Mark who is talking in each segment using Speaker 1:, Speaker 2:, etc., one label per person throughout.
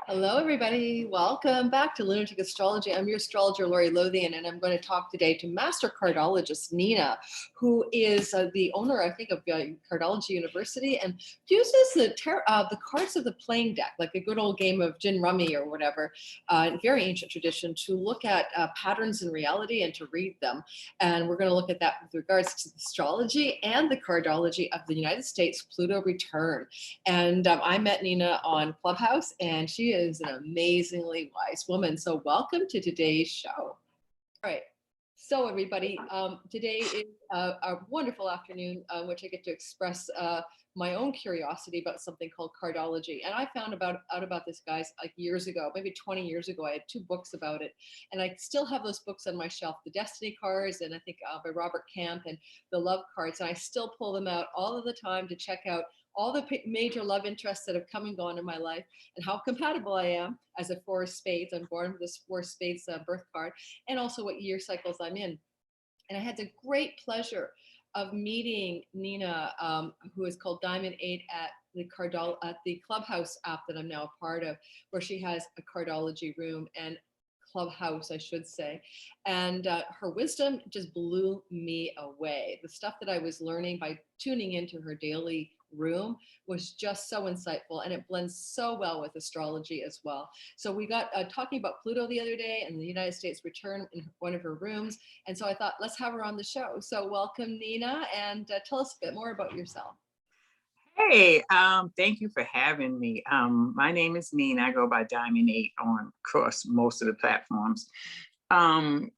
Speaker 1: Hello, everybody. Welcome back to Lunatic Astrology. I'm your astrologer, Lori Lothian, and I'm going to talk today to master cardologist Nina, who is the owner, I think, of Cardology University and uses the cards of the playing deck, like a good old game of gin rummy or whatever, in very ancient tradition, to look at patterns in reality and to read them. And we're going to look at that with regards to the astrology and the cardology of the United States Pluto Return. And I met Nina on Clubhouse, and she is an amazingly wise woman. So welcome to today's show. All right. So everybody, today is a wonderful afternoon in which I get to express my own curiosity about something called cardology. And I found out about this, guys, like years ago, maybe 20 years ago. I had 2 books about it. And I still have those books on my shelf, the Destiny cards, and I think by Robert Camp, and the love cards. And I still pull them out all of the time to check out all the major love interests that have come and gone in my life and how compatible I am as a 4 of spades. I'm born with this 4 of spades birth card, and also what year cycles I'm in. And I had the great pleasure of meeting Nina, who is called Diamond 8 at the Clubhouse app that I'm now a part of, where she has a cardology room and Clubhouse, I should say. And her wisdom just blew me away. The stuff that I was learning by tuning into her daily room was just so insightful, and it blends so well with astrology as well. So we got talking about Pluto the other day and the United States return in one of her rooms. And so I thought, let's have her on the show. So welcome, Nina, and tell us a bit more about yourself.
Speaker 2: Hey, thank you for having me. My name is Nina. I go by Diamond 8 on across most of the platforms. I'm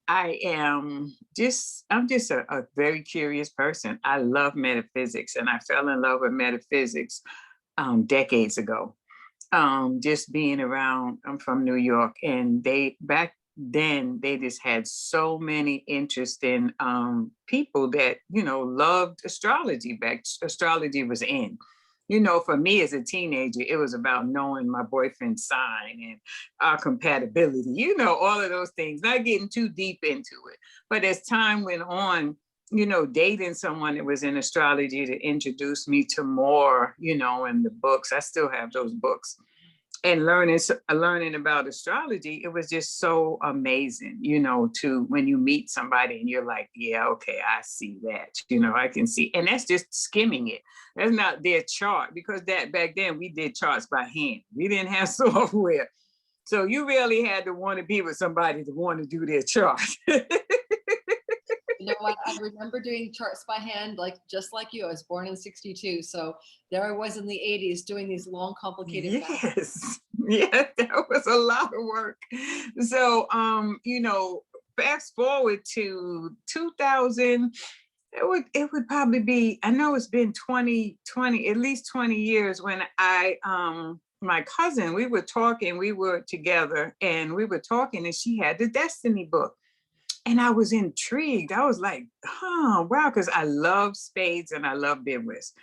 Speaker 2: just a very curious person. I love metaphysics, and I fell in love with metaphysics decades ago. Just being around, I'm from New York, and back then they just had so many interesting people that loved astrology. Astrology was in. For me as a teenager, it was about knowing my boyfriend's sign and our compatibility, all of those things, not getting too deep into it. But as time went on, dating someone that was in astrology to introduce me to more, in the books. I still have those books. And learning about astrology, it was just so amazing, to when you meet somebody and you're like, yeah, okay, I see that, I can see. And that's just skimming it. That's not their chart, because that back then we did charts by hand. We didn't have software. So you really had to want to be with somebody to want to do their chart.
Speaker 1: You know what? I remember doing charts by hand, just like you. I was born in '62, so there I was in the '80s doing these long, complicated.
Speaker 2: Yes, yeah, that was a lot of work. So, fast forward to 2000. It would probably be. I know it's been 20, at least 20 years when my cousin, we were together and we were talking, and she had the Destiny book. And I was intrigued. I was like, wow, because I love spades and I love bidwest.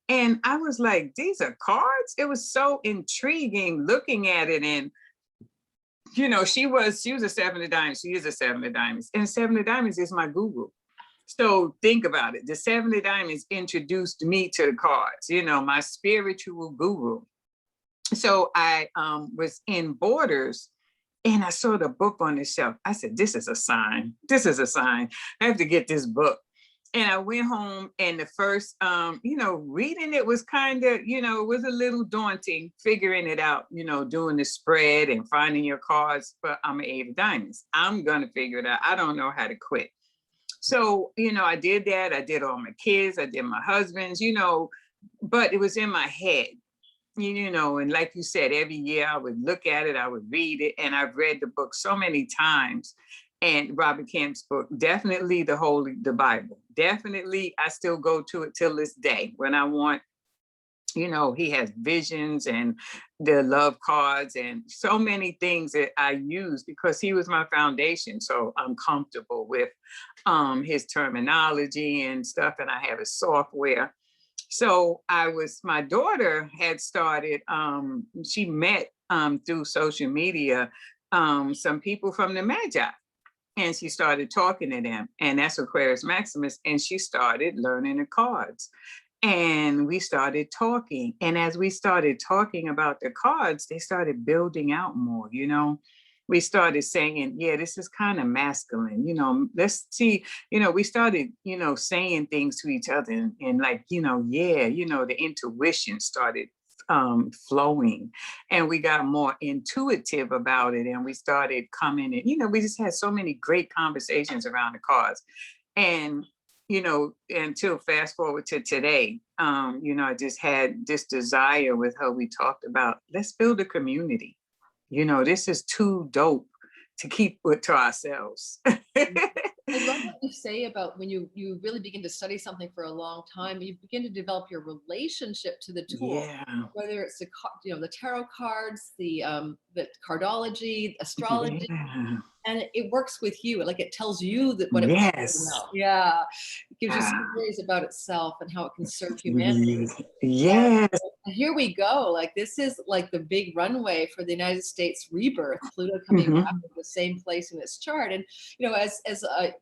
Speaker 2: And I was like, these are cards? It was so intriguing looking at it. And, she was a 7 of diamonds. She is a 7 of diamonds. And 7 of diamonds is my guru. So think about it. The 7 of diamonds introduced me to the cards, my spiritual guru. So I was in Borders, and I saw the book on the shelf. I said, this is a sign. This is a sign. I have to get this book. And I went home, and the first, reading it was kind of, it was a little daunting, figuring it out, doing the spread and finding your cards. But I'm an 8 of diamonds. I'm going to figure it out. I don't know how to quit. So, I did that. I did all my kids. I did my husband's, but it was in my head. And like you said, every year I would look at it, I would read it, and I've read the book so many times. And Robert Camp's book, definitely the Bible. Definitely, I still go to it till this day when I want, he has visions and the love cards and so many things that I use because he was my foundation. So I'm comfortable with his terminology and stuff, and I have his software. So my daughter had started, she met through social media, some people from the Magi, and she started talking to them, and that's Aquarius Maximus, and she started learning the cards. And we started talking. And as we started talking about the cards, they started building out more, you know. We started saying, yeah, this is kind of masculine, you know, let's see, you know, we started, you know, saying things to each other and like, you know, yeah, you know, the intuition started flowing, and we got more intuitive about it, and we started coming in, you know, we just had so many great conversations around the cards. And you know, until fast forward to today, you know, I just had this desire with her. We talked about, let's build a community. You know, this is too dope to keep it to ourselves.
Speaker 1: I love what you say about when you really begin to study something for a long time, you begin to develop your relationship to the tool,
Speaker 2: Yeah,
Speaker 1: whether it's you know, the tarot cards, the cardology, astrology,
Speaker 2: yeah,
Speaker 1: and it works with you. Like it tells you that what it wants to
Speaker 2: yes.
Speaker 1: know. Yeah, it gives you
Speaker 2: Ah,
Speaker 1: stories about itself and how it can serve humanity.
Speaker 2: yes.
Speaker 1: And here we go. Like this is like the big runway for the United States rebirth. Pluto coming back
Speaker 2: Mhm.
Speaker 1: to the same place in its chart, and you know, as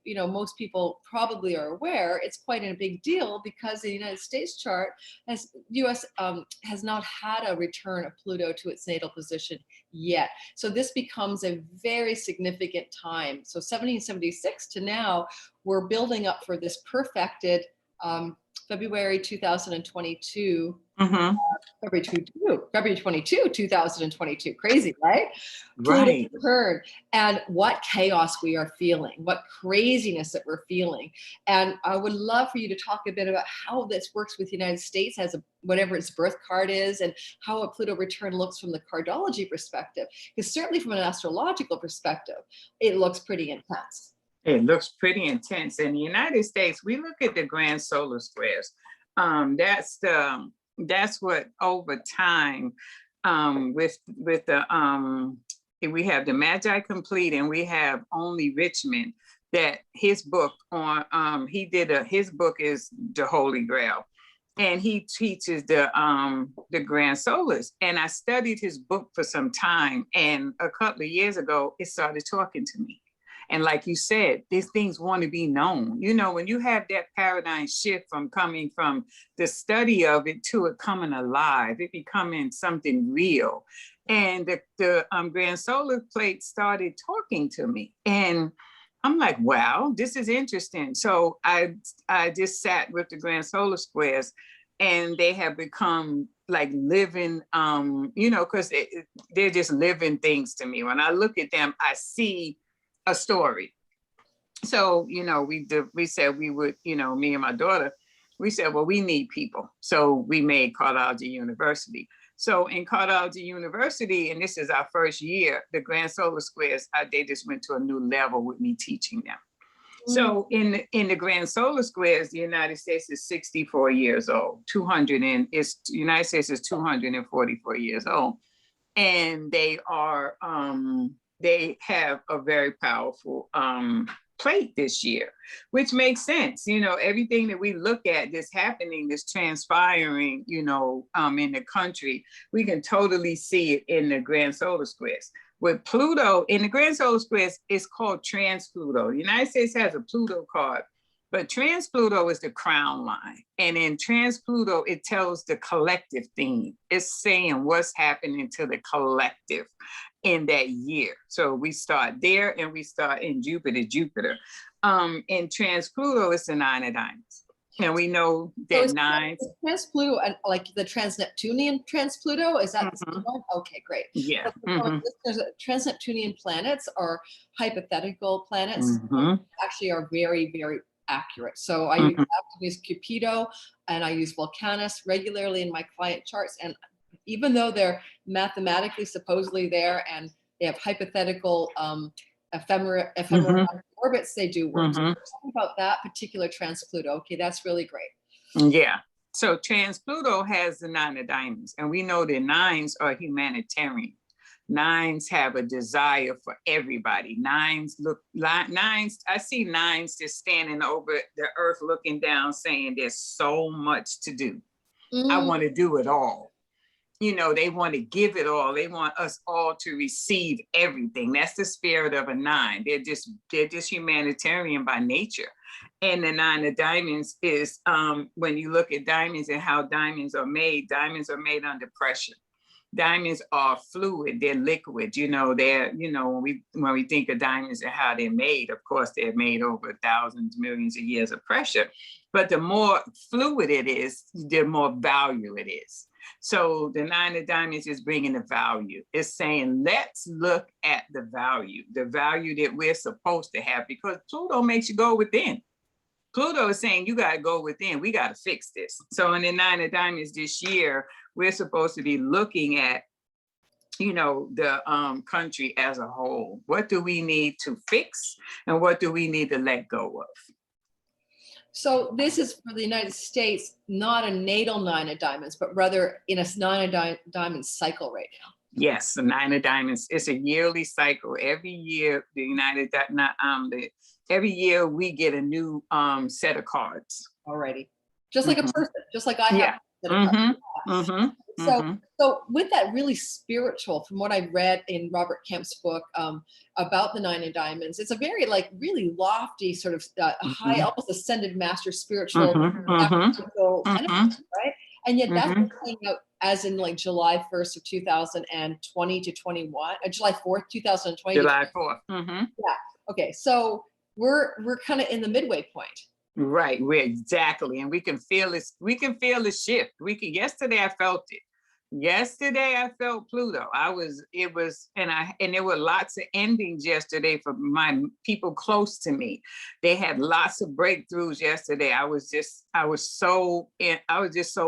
Speaker 1: you know, most people probably are aware, it's quite a big deal because the United States chart has U.S. Has not had a return of Pluto to its natal position yet. So this becomes a very significant time. So 1776 to now, we're building up for this perfected February 2022.
Speaker 2: Mhm.
Speaker 1: February 22, 2022. Crazy, right? Pluto
Speaker 2: Right.
Speaker 1: return, and what chaos we are feeling, what craziness that we're feeling. And I would love for you to talk a bit about how this works with the United States as a whatever its birth card is, and how a Pluto return looks from the cardology perspective. Because certainly from an astrological perspective, it looks pretty intense.
Speaker 2: It looks pretty intense. In the United States, we look at the grand solar squares. That's what over time, with the we have the Magi complete, and we have only Richmond. That his book on his book is the Holy Grail, and he teaches the grand solars. And I studied his book for some time, and a couple of years ago, it started talking to me. And like you said, these things want to be known. You know, when you have that paradigm shift from coming from the study of it to it coming alive, it becoming something real. And the Grand Solar Plate started talking to me. And I'm like, wow, this is interesting. So I just sat with the Grand Solar Squares, and they have become like living, you know, because they're just living things to me. When I look at them, I see a story. So, you know, we said we would, you know, me and my daughter, we said, well, we need people. So we made Cardology University. So in Cardology University, and this is our first year, the Grand Solar Squares, they just went to a new level with me teaching them. So in the Grand Solar Squares, the United States is 64 years old. 200 and it's the United States is 244 years old, and they have a very powerful plate this year, which makes sense. You know, everything that we look at that's happening, that's transpiring, you know, in the country, we can totally see it in the Grand Solar Squares. With Pluto in the Grand Solar Squares, it's called Trans Pluto. The United States has a Pluto card, but Trans Pluto is the crown line. And in Trans Pluto, it tells the collective theme. It's saying what's happening to the collective in that year. So we start there, and we start in Jupiter. In Trans Pluto, it's the nine of diamonds. And we know that nines.
Speaker 1: Trans Pluto and like the trans Neptunian trans Pluto, is that the same one? Okay, great.
Speaker 2: Yeah.
Speaker 1: There's trans Neptunian planets or hypothetical planets
Speaker 2: Mm-hmm.
Speaker 1: actually are very, very accurate. So I use Cupido and I use Volcanus regularly in my client charts. And even though they're mathematically supposedly there and they have hypothetical ephemeral orbits, they do work. So something about that particular trans Pluto. Okay, that's really great.
Speaker 2: Yeah. So Trans Pluto has the nine of diamonds, and we know that nines are humanitarian. Nines have a desire for everybody. Nines, I see nines just standing over the earth looking down saying there's so much to do. I want to do it all. You know, they want to give it all. They want us all to receive everything. That's the spirit of a nine. They're just humanitarian by nature. And the nine of diamonds is when you look at diamonds and how diamonds are made under pressure. Diamonds are fluid, they're liquid, they're, when we think of diamonds and how they're made, of course, they're made over thousands, millions of years of pressure. But the more fluid it is, the more value it is. So the nine of diamonds is bringing the value. It's saying, let's look at the value that we're supposed to have, because Pluto makes you go within. Pluto is saying, you got to go within. We got to fix this. So in the nine of diamonds this year, we're supposed to be looking at, the country as a whole. What do we need to fix and what do we need to let go of?
Speaker 1: So this is for the United States, not a natal nine of diamonds, but rather in a nine of diamonds cycle right now.
Speaker 2: Yes, the nine of diamonds. It's a yearly cycle. Every year, every year we get a new set of cards.
Speaker 1: Alrighty, just like a person, just like I have.
Speaker 2: Yeah.
Speaker 1: So with that really spiritual, from what I read in Robert Kemp's book about the nine of diamonds, it's a very really lofty sort of high, almost ascended master spiritual, energy, right? And yet that's playing out as in July 1st of 2020 to 21, July 4th, 2020.
Speaker 2: July 4th.
Speaker 1: Yeah. Okay. So we're kind of in the midway point.
Speaker 2: Right. We're exactly. And we can feel this. We can feel the shift. Yesterday I felt it. Yesterday I felt Pluto. And there were lots of endings yesterday for my people close to me. They had lots of breakthroughs yesterday. I was just so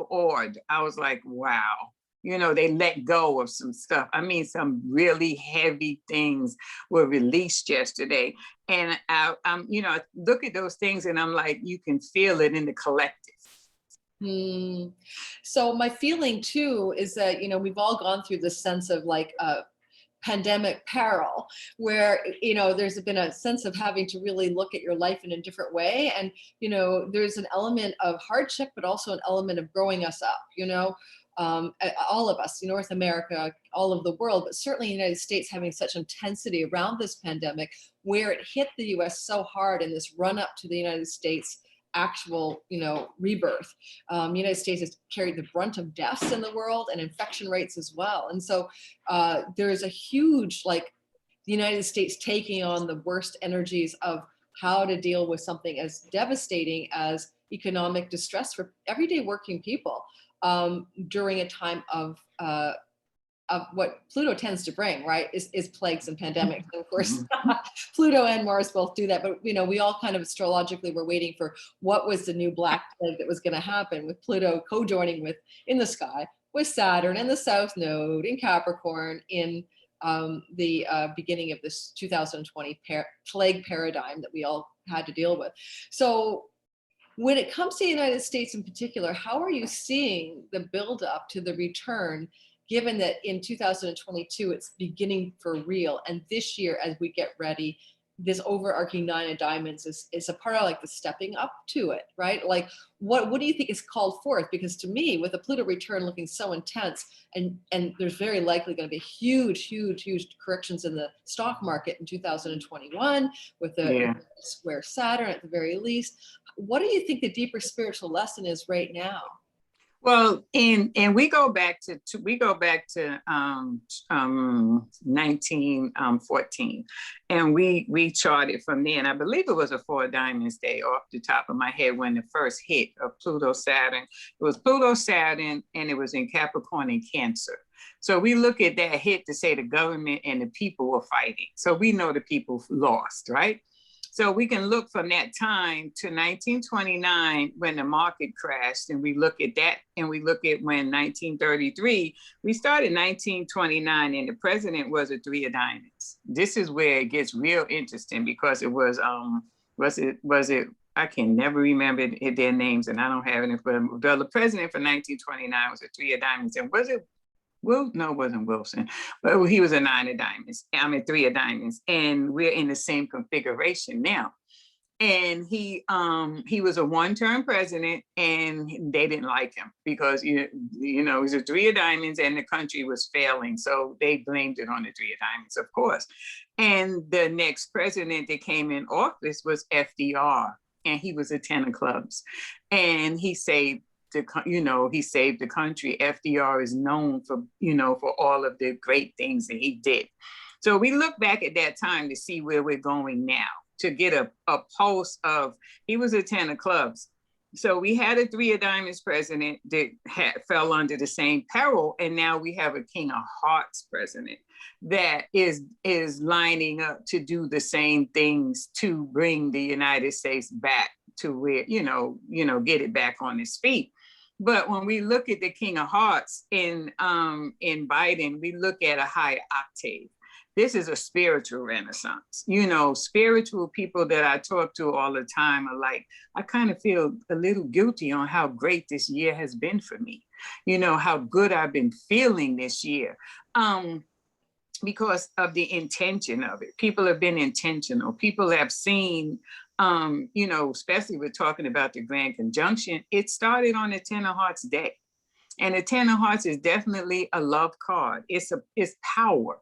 Speaker 2: awed. I was like, wow. They let go of some stuff. I mean, some really heavy things were released yesterday. And I look at those things and I'm like, you can feel it in the collective.
Speaker 1: So my feeling too is that, we've all gone through this sense of pandemic peril where, there's been a sense of having to really look at your life in a different way. And, there's an element of hardship, but also an element of growing us up, all of us, North America, all of the world, but certainly the United States having such intensity around this pandemic where it hit the US so hard in this run up to the United States actual, rebirth. United States has carried the brunt of deaths in the world and infection rates as well. And so there's a huge, the United States taking on the worst energies of how to deal with something as devastating as economic distress for everyday working people during a time of what Pluto tends to bring, right, is plagues and pandemics. And of course, Pluto and Mars both do that. But, we all kind of astrologically were waiting for what was the new black plague that was going to happen with Pluto co-joining in the sky with Saturn and the South Node in Capricorn in the beginning of this 2020 plague paradigm that we all had to deal with. So when it comes to the United States in particular, how are you seeing the buildup to the return, given that in 2022, it's beginning for real? And this year, as we get ready, this overarching nine of diamonds is a part of the stepping up to it, right? What do you think is called forth? Because to me, with the Pluto return looking so intense, and there's very likely going to be huge corrections in the stock market in 2021 with the square Saturn at the very least. What do you think the deeper spiritual lesson is right now?
Speaker 2: Well, and we go back to 1914, and we charted from there. And I believe it was a Four of Diamonds day off the top of my head when the first hit of Pluto-Saturn. It was Pluto-Saturn, and it was in Capricorn and Cancer. So we look at that hit to say the government and the people were fighting. So we know the people lost, right? So we can look from that time to 1929 when the market crashed, and we look at that, and we look at when 1933, we started 1929, and the president was a Three of Diamonds. This is where it gets real interesting because it was it I can never remember their names, and I don't have it, but the president for 1929 was a Three of Diamonds, and was it? Well, no, it wasn't Wilson, but he was a Nine of Diamonds. I'm a Three of Diamonds, and we're in the same configuration now. And he was a one-term president, and they didn't like him because he was a Three of Diamonds, and the country was failing, so they blamed it on the Three of Diamonds, of course. And the next president that came in office was FDR. and he was a 10 of clubs, and he saved he saved the country. FDR is known for, for all of the great things that he did. So we look back at that time to see where we're going now, to get a pulse of, he was a 10 of clubs. So we had a 3 of diamonds president that fell under the same peril. And now we have a king of hearts president that is lining up to do the same things to bring the United States back to where, get it back on its feet. But when we look at the king of hearts in Biden, we look at a high octave. This is a spiritual renaissance. Spiritual people that I talk to all the time are like, I kind of feel a little guilty on how great this year has been for me. How good I've been feeling this year. Because of the intention of it. People have been intentional. People have seen, especially we're talking about the Grand Conjunction, it started on the 10 of Hearts day. And the 10 of Hearts is definitely a love card. It's power.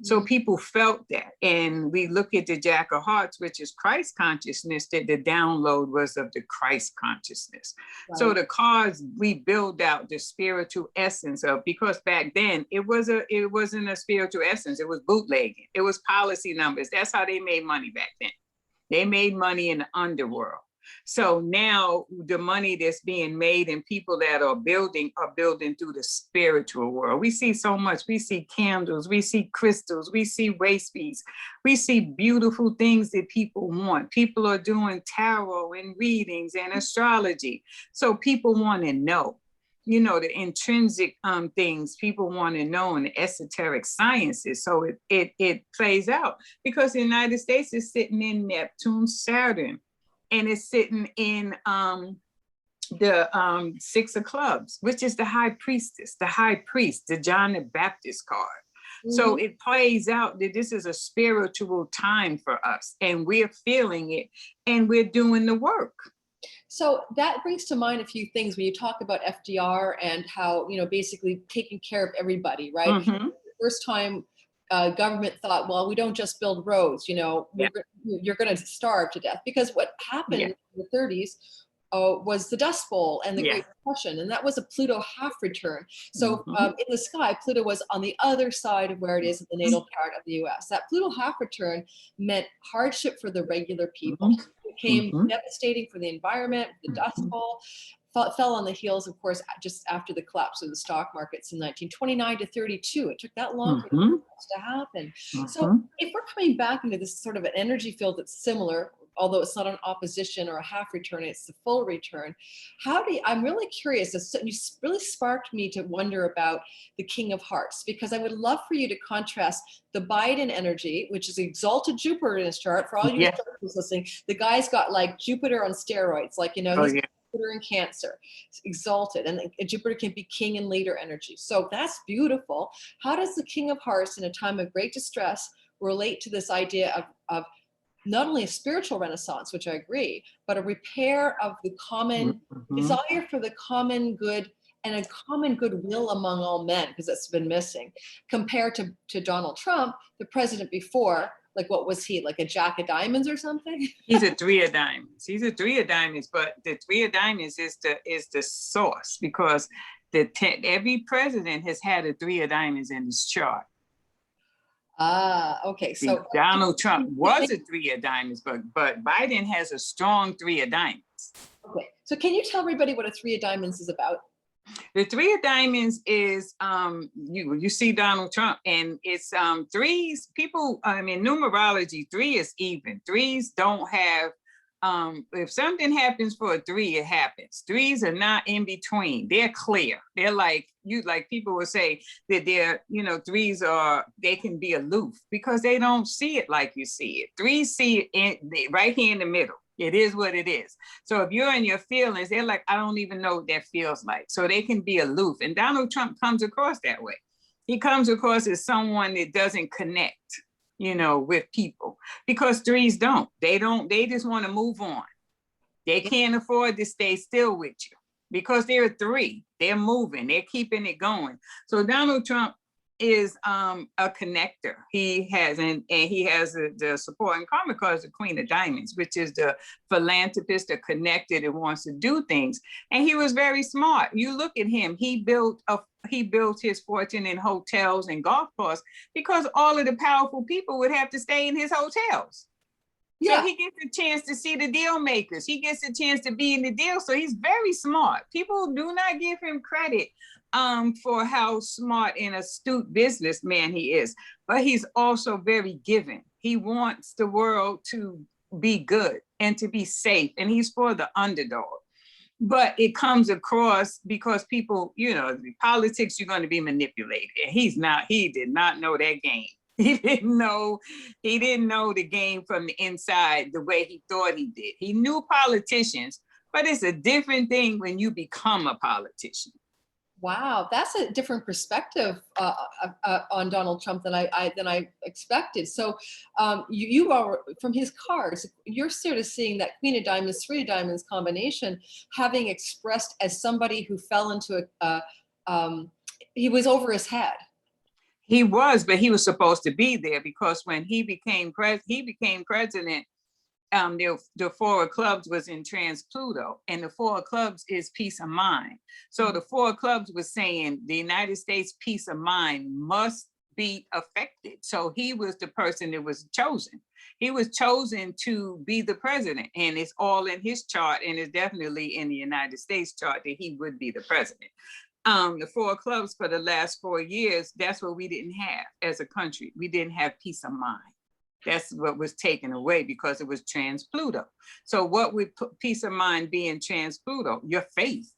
Speaker 2: So people felt that. And we look at the Jack of Hearts, which is Christ consciousness, that the download was of the Christ consciousness. Right. So the cards, we build out the spiritual essence of, because back then it wasn't a spiritual essence. It was bootlegging. It was policy numbers. That's how they made money back then. They made money in the underworld. So now the money that's being made and people that are building through the spiritual world. We see so much. We see candles, we see crystals, we see race beads, we see beautiful things that people want. People are doing tarot and readings and astrology. So people want to know, the intrinsic things people want to know, in the esoteric sciences. So it plays out because the United States is sitting in Neptune, Saturn. And it's sitting in the 6 of clubs, which is the high priestess, the high priest, the John the Baptist card. Mm-hmm. So it plays out that this is a spiritual time for us, and we're feeling it, and we're doing the work.
Speaker 1: So that brings to mind a few things when you talk about FDR and how, basically taking care of everybody, right? Mm-hmm. The first time government thought, well, we don't just build roads, you're going to starve to death, because what happened in the 30s was the Dust Bowl and the Great Depression, and that was a Pluto half return. So in the sky, Pluto was on the other side of where it is in the natal chart of the US. That Pluto half return meant hardship for the regular people. It became devastating for the environment, the Dust Bowl. Fell on the heels, of course, just after the collapse of the stock markets in 1929 to 32. It took that long for this to happen. So if we're coming back into this sort of an energy field that's similar, although it's not an opposition or a half return, it's the full return. I'm really curious, you really sparked me to wonder about the King of Hearts, because I would love for you to contrast the Biden energy, which is exalted Jupiter in his chart. For all you listening, the guy's got like Jupiter on steroids, like, he's Jupiter in Cancer, exalted, and Jupiter can be king and leader energy. So that's beautiful. How does the King of Hearts in a time of great distress relate to this idea of not only a spiritual renaissance, which I agree, but a repair of the common desire for the common good and a common goodwill among all men, because that's been missing, compared to Donald Trump, the president before. Like, what was he, like a Jack of Diamonds or something?
Speaker 2: He's a 3 of diamonds. He's a 3 of diamonds, but the 3 of diamonds is the source, because every president has had a 3 of diamonds in his chart.
Speaker 1: Okay. So
Speaker 2: Donald Trump was a 3 of diamonds, but Biden has a strong 3 of diamonds.
Speaker 1: Okay. So can you tell everybody what a 3 of diamonds is about?
Speaker 2: The 3 of diamonds is you see Donald Trump, and it's threes. People, in numerology, 3 is even. Threes don't have. If something happens for a 3, it happens. 3s are not in between. They're clear. They're like people will say that they're, 3s they can be aloof because they don't see it like you see it. 3s see it right here in the middle. It is what it is. So if you're in your feelings, they're like, I don't even know what that feels like. So they can be aloof. And Donald Trump comes across that way. He comes across as someone that doesn't connect, with people, because 3s don't. They just want to move on. They can't afford to stay still with you because they're a 3. They're moving. They're keeping it going. So Donald Trump is a connector. He has, and he has the support and karmic card is the Queen of Diamonds, which is the philanthropist, the connected that wants to do things. And he was very smart. You look at him, he built his fortune in hotels and golf courses because all of the powerful people would have to stay in his hotels. So he gets a chance to see the deal makers. He gets a chance to be in the deal. So he's very smart. People do not give him credit for how smart and astute businessman he is. But he's also very giving. He wants the world to be good and to be safe. And he's for the underdog. But it comes across because people, politics, you're going to be manipulated. And he did not know that game. He didn't know the game from the inside the way he thought he did. He knew politicians, but it's a different thing when you become a politician.
Speaker 1: Wow, that's a different perspective on Donald Trump than I expected. So you are, from his cards, you're sort of seeing that Queen of Diamonds, Three of Diamonds combination having expressed as somebody who fell into he was over his head.
Speaker 2: He was, but he was supposed to be there because when he became president, the Four of Clubs was in trans Pluto, and the Four of Clubs is peace of mind. So the Four of Clubs was saying the United States peace of mind must be affected. So he was the person that was chosen. He was chosen to be the president, and it's all in his chart, and it's definitely in the United States chart that he would be the president. The Four of Clubs for the last 4 years, that's what we didn't have as a country. We didn't have peace of mind. That's what was taken away because it was trans Pluto. So what would peace of mind be in trans Pluto? Your faith.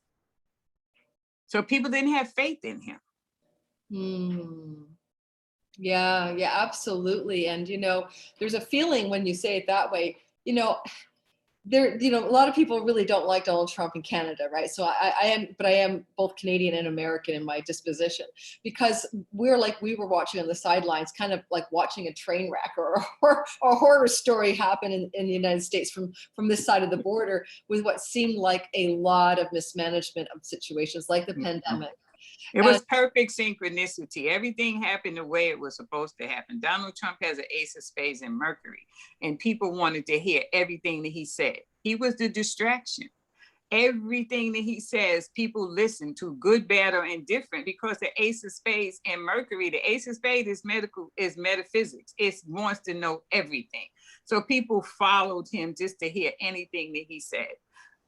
Speaker 2: So people didn't have faith in him.
Speaker 1: Yeah, absolutely. And, there's a feeling when you say it that way, a lot of people really don't like Donald Trump in Canada, right? So I am both Canadian and American in my disposition, because we were watching on the sidelines, kind of like watching a train wreck or a horror story happen in the United States from this side of the border, with what seemed like a lot of mismanagement of situations like the pandemic.
Speaker 2: It was perfect synchronicity. Everything happened the way it was supposed to happen. Donald Trump has an ace of spades in Mercury, and people wanted to hear everything that he said. He was the distraction. Everything that he says, people listen to, good, bad, or indifferent, because the ace of spades in Mercury, the ace of spades is metaphysics. It wants to know everything. So people followed him just to hear anything that he said.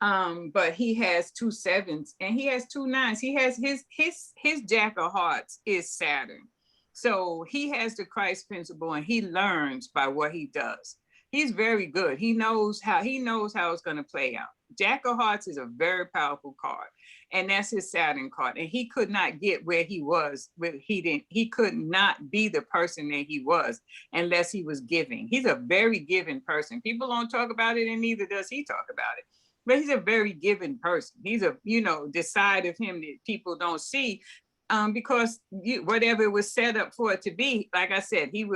Speaker 2: But he has 2 sevens and he has 2 nines. He has his Jack of Hearts is Saturn. So he has the Christ principle, and he learns by what he does. He's very good. He knows how it's going to play out. Jack of Hearts is a very powerful card, and that's his Saturn card. And he could not get where he was. He could not be the person that he was unless he was giving. He's a very giving person. People don't talk about it, and neither does he talk about it. But he's a very giving person. He's the side of him that people don't see, because whatever it was set up for it to be, like I said, he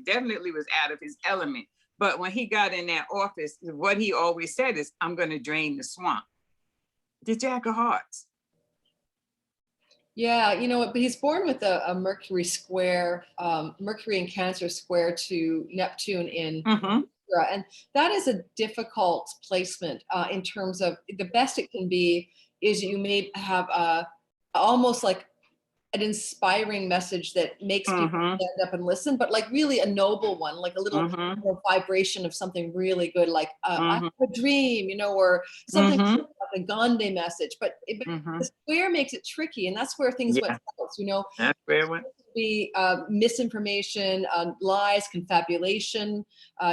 Speaker 2: definitely was out of his element. But when he got in that office, what he always said is, I'm going to drain the swamp. The Jack of Hearts.
Speaker 1: Yeah, but he's born with a Mercury square, Mercury in Cancer square to Neptune in and that is a difficult placement in terms of, the best it can be is you may have almost like an inspiring message that makes people stand up and listen, but like really a noble one, like a little vibration of something really good, like I have a dream, or something like a Gandhi message. But the square makes it tricky, and that's where things went south.
Speaker 2: That's where it went.
Speaker 1: Be misinformation, lies, confabulation,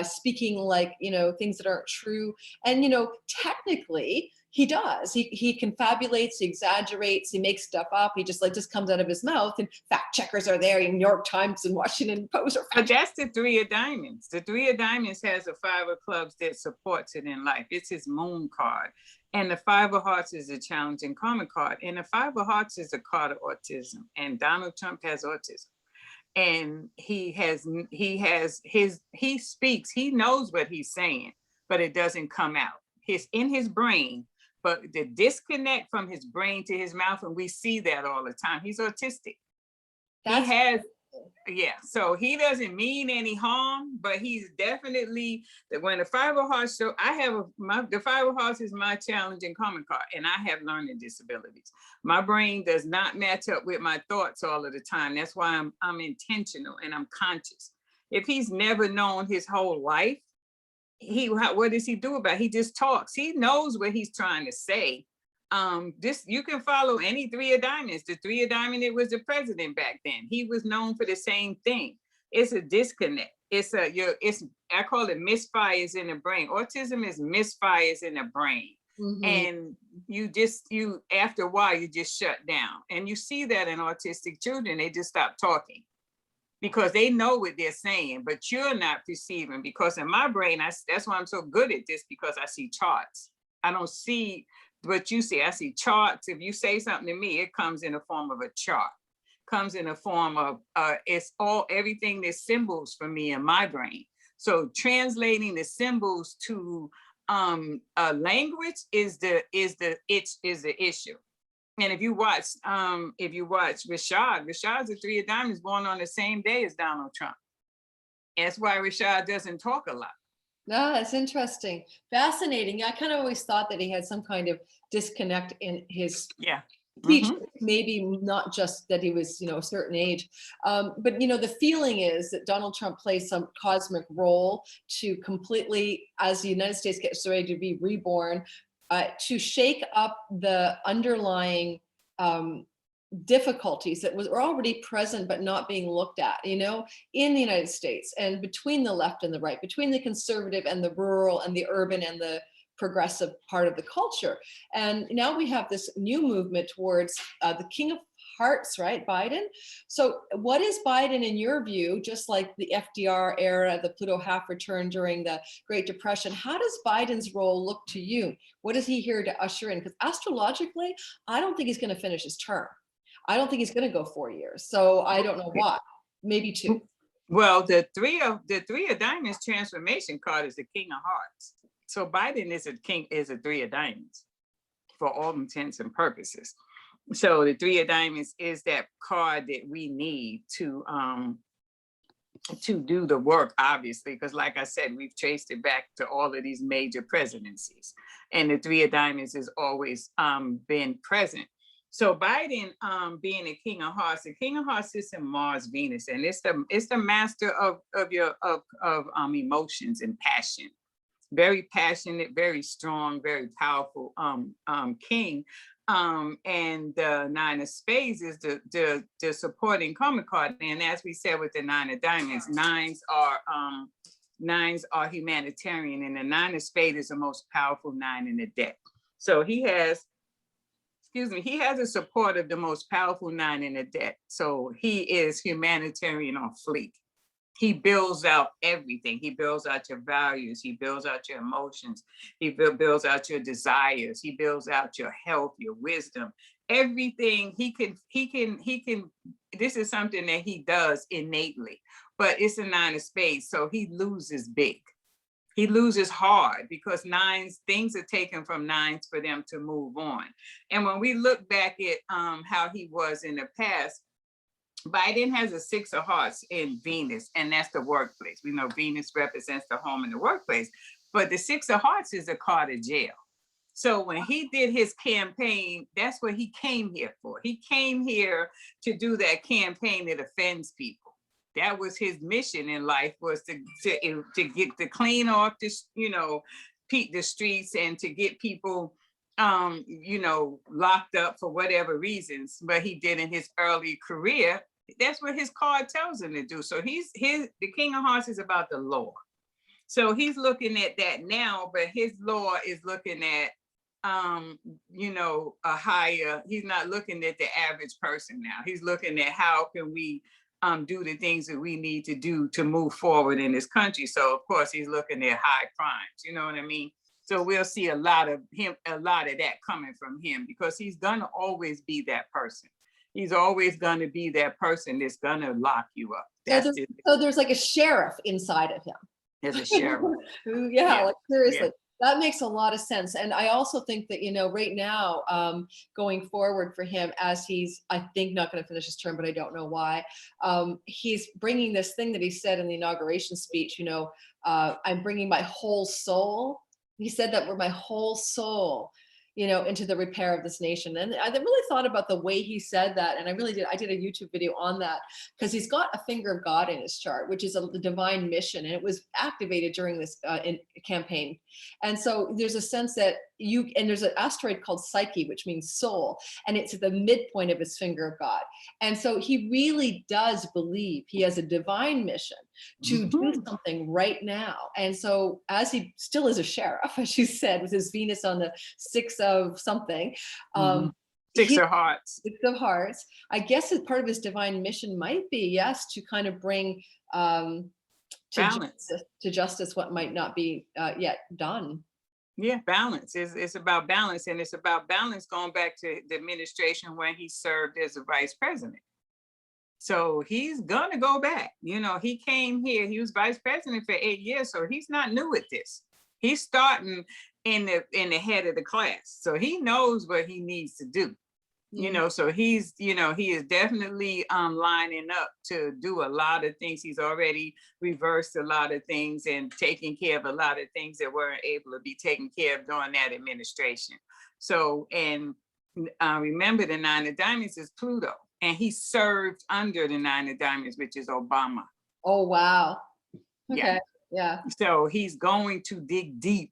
Speaker 1: speaking like things that aren't true. And technically he does. He confabulates, he exaggerates, he makes stuff up. He just comes out of his mouth, and fact checkers are there in New York Times and Washington Post.
Speaker 2: But that's the Three of Diamonds. The Three of Diamonds has a 5 of Clubs that supports it in life. It's his moon card. And the 5 of Hearts is a challenging karmic card. And the 5 of Hearts is a card of autism. And Donald Trump has autism. And he speaks, he knows what he's saying, but it doesn't come out. It's in his brain, but the disconnect from his brain to his mouth, and we see that all the time. He's autistic. He
Speaker 1: That's
Speaker 2: has, yeah, so he doesn't mean any harm, but he's definitely, that when the five of hearts show, I have the five of hearts is my challenge and common card, and I have learning disabilities. My brain does not match up with my thoughts all of the time. That's why I'm intentional and I'm conscious. If he's never known his whole life, what does he do about it? He just talks. He knows what he's trying to say. This, you can follow any three of diamonds. The three of diamond, it was the president back then. He was known for the same thing. It's a disconnect. It's I call it misfires in the brain. Autism is misfires in the brain. And you after a while you just shut down, and you see that in autistic children. They just stop talking because they know what they're saying, but you're not perceiving. Because in my brain, that's why I'm so good at this, because I see charts. I don't see what you see. I see charts. If you say something to me, it comes in the form of a chart, comes in the form of, everything that's symbols for me in my brain. So translating the symbols to language is the issue. And if you watch Rashad's a three of diamonds, born on the same day as Donald Trump. That's why Rashad doesn't talk a lot.
Speaker 1: No, that's interesting. Fascinating. Yeah, I kind of always thought that he had some kind of disconnect in his speech. Maybe not just that he was, a certain age. But, the feeling is that Donald Trump plays some cosmic role to completely, as the United States gets ready to be reborn, to shake up the underlying difficulties that were already present but not being looked at, in the United States, and between the left and the right, between the conservative and the rural and the urban and the progressive part of the culture. And now we have this new movement towards the King of Hearts, right, Biden? So what is Biden, in your view, just like the FDR era, the Pluto half return during the Great Depression, how does Biden's role look to you? What is he here to usher in? Because astrologically, I don't think he's going to finish his term. I don't think he's going to go 4 years. So I don't know why. Maybe 2.
Speaker 2: Well, the three of diamonds transformation card is the King of Hearts. So Biden is a three of diamonds for all intents and purposes. So the three of diamonds is that card that we need to do the work, obviously, because like I said, we've traced it back to all of these major presidencies, and the three of diamonds has always been present. So Biden, being a King of Hearts, the King of Hearts is in Mars, Venus, and it's the master of emotions and passion. Very passionate, very strong, very powerful king. And the nine of spades is the supporting karmic card. And as we said with the nine of diamonds, nines are humanitarian, and the nine of spades is the most powerful nine in the deck. So he has a support of the most powerful nine in the deck. So he is humanitarian on fleek. He builds out everything. He builds out your values. He builds out your emotions. He builds out your desires. He builds out your health, your wisdom, everything. He can, this is something that he does innately, but it's a nine of spades. So he loses big. He loses hard, because things are taken from nines for them to move on. And when we look back at how he was in the past, Biden has a six of hearts in Venus, and that's the workplace. We know Venus represents the home and the workplace, but the six of hearts is a card of jail. So when he did his campaign, that's what he came here for. He came here to do that campaign that offends people. That was his mission in life, was to get to clean off this, the streets, and to get people locked up for whatever reasons. But he did in his early career. That's what his card tells him to do. So the King of Hearts is about the law. So he's looking at that now, but his law is looking at, a higher, he's not looking at the average person now. He's looking at how can we do the things that we need to do to move forward in this country. So of course he's looking at high crimes, you know what I mean? So we'll see a lot of that coming from him, because he's gonna always be that person. He's always gonna be that person that's gonna lock you up.
Speaker 1: So there's like a sheriff inside of him.
Speaker 2: There's a sheriff.
Speaker 1: Yeah, like seriously.
Speaker 2: Yeah.
Speaker 1: That makes a lot of sense. And I also think that, right now, going forward for him, as he's, I think, not going to finish his term, but I don't know why, he's bringing this thing that he said in the inauguration speech, I'm bringing my whole soul. He said that we're my whole soul, into the repair of this nation. And I really thought about the way he said that. And I did a YouTube video on that, because he's got a finger of God in his chart, which is the divine mission. And it was activated during this campaign. And so there's a sense that there's an asteroid called Psyche, which means soul. And it's at the midpoint of his finger of God. And so he really does believe he has a divine mission to do something right now. And so, as he still is a sheriff, as you said, with his Venus on the 6 of something,
Speaker 2: 6 of hearts.
Speaker 1: 6 of hearts, I guess as part of his divine mission might be, yes, to kind of bring
Speaker 2: balance
Speaker 1: to justice what might not be yet done.
Speaker 2: Yeah, balance. It's about balance, and it's about balance going back to the administration when he served as a vice president. So he's gonna go back. He came here, he was vice president for 8 years, so he's not new at this. He's starting in the head of the class. So he knows what he needs to do. So he's, he is definitely lining up to do a lot of things. He's already reversed a lot of things and taking care of a lot of things that weren't able to be taken care of during that administration. So, and remember, the 9 of diamonds is Pluto, and he served under the 9 of diamonds, which is Obama.
Speaker 1: Oh, wow. Okay. Yeah.
Speaker 2: So he's going to dig deep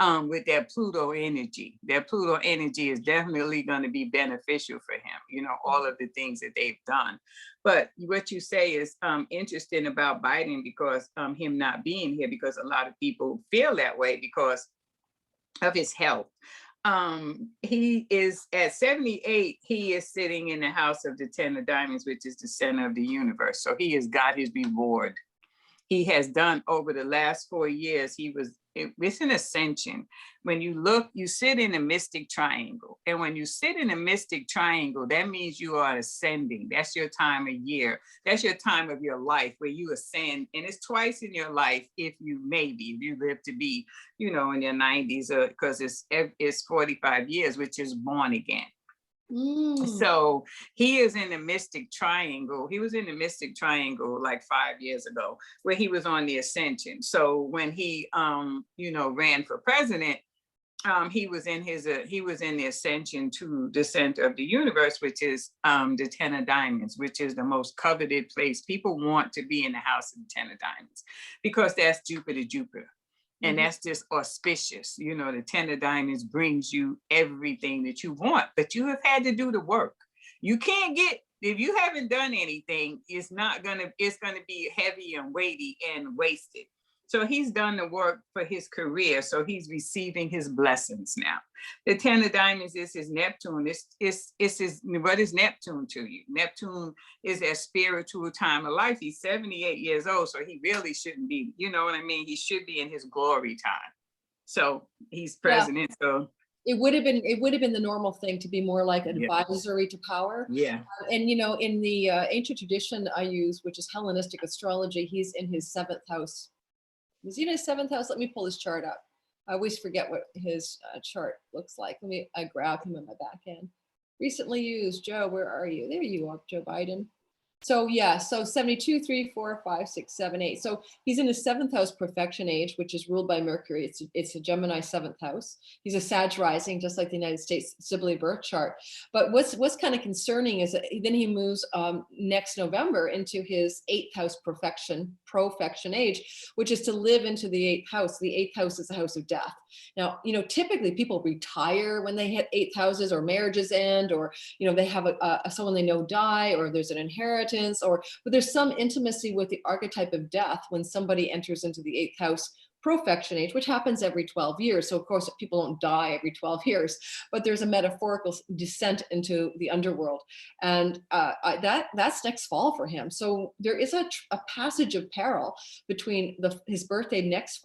Speaker 2: with that Pluto energy. That Pluto energy is definitely going to be beneficial for him, all of the things that they've done. But what you say is interesting about Biden, because him not being here, because a lot of people feel that way because of his health. He is at 78, he is sitting in the house of the 10 of diamonds, which is the center of the universe. So he has got his reward. He has done over the last 4 years. It's an ascension. When you look, you sit in a mystic triangle. And when you sit in a mystic triangle, that means you are ascending. That's your time of year. That's your time of your life where you ascend. And it's twice in your life if you live to be, in your 90s, because it's 45 years, which is born again. So he is in the mystic triangle. He was in the mystic triangle like 5 years ago, where he was on the ascension. So when he, ran for president, he was in the ascension to the center of the universe, which is the 10 of diamonds, which is the most coveted place. People want to be in the house of the 10 of diamonds because that's Jupiter. And that's just auspicious. The 10 of diamonds brings you everything that you want, but you have had to do the work. You can't if you haven't done anything, it's going to be heavy and weighty and wasted. So he's done the work for his career. So he's receiving his blessings now. The 10 of diamonds is his Neptune. What is Neptune to you? Neptune is that spiritual time of life. He's 78 years old, so he really shouldn't be, you know what I mean? He should be in his glory time. So he's president. Yeah. So
Speaker 1: it would have been the normal thing to be more like an advisory to power.
Speaker 2: Yeah.
Speaker 1: And in the ancient tradition I use, which is Hellenistic astrology, he's in his 7th house. Is he in his 7th house? Let me pull his chart up. I always forget what his chart looks like. I grab him in my back end. Recently used, Joe, where are you? There you are, Joe Biden. So 72, 3, 4, 5, 6, 7, 8. So he's in his 7th house profection age, which is ruled by Mercury. It's a Gemini 7th house. He's a Sag rising, just like the United States Sibley birth chart. But what's kind of concerning is that then he moves next November into his 8th house profection age, which is to live into the 8th house. The 8th house is the house of death. Now, typically people retire when they hit 8th houses, or marriages end, or they have someone they know die, or there's an inheritance, but there's some intimacy with the archetype of death when somebody enters into the 8th house profection age, which happens every 12 years. So of course people don't die every 12 years, but there's a metaphorical descent into the underworld. And that's next fall for him. So there is a passage of peril between his birthday this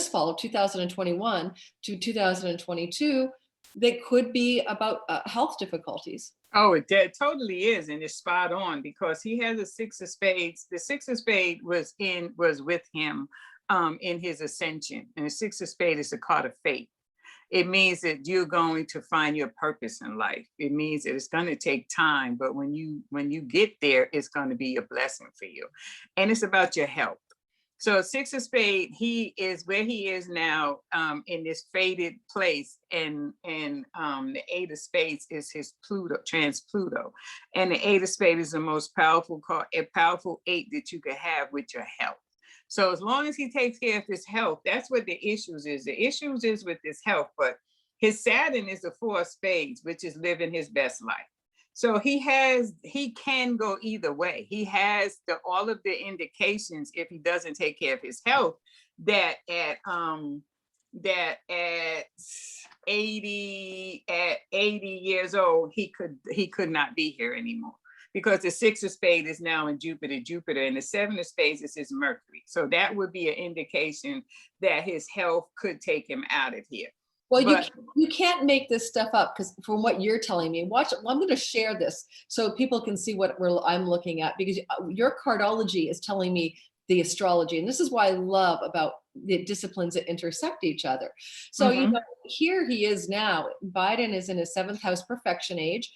Speaker 1: fall of 2021 to 2022 that could be about health difficulties.
Speaker 2: Oh, it totally is, and it's spot on, because he has a 6 of spades. The 6 of spades was with him in his ascension. And the Six of Spades is a card of fate. It means that you're going to find your purpose in life. It means that it's going to take time, but when you get there, it's going to be a blessing for you. And it's about your health. So Six of Spades, he is where he is now, in this fated place, and the Eight of Spades is his Pluto, trans Pluto, and the Eight of Spades is the most powerful card, a powerful eight that you could have with your health. So as long as he takes care of his health, that's what the issues is. The issues is with his health, but his Saturn is the Four of Spades, which is living his best life. So he can go either way. He has all of the indications, if he doesn't take care of his health, that at 80 years old, he could not be here anymore. Because the Six of Spades is now in Jupiter, and the Seven of Spades is his Mercury. So that would be an indication that his health could take him out of here.
Speaker 1: Well, you can't make this stuff up, because from what you're telling me, watch. I'm going to share this so people can see what I'm looking at, because your cardology is telling me the astrology, and this is why I love about the disciplines that intersect each other. So you know, here he is now. Biden is in his 7th house profection age.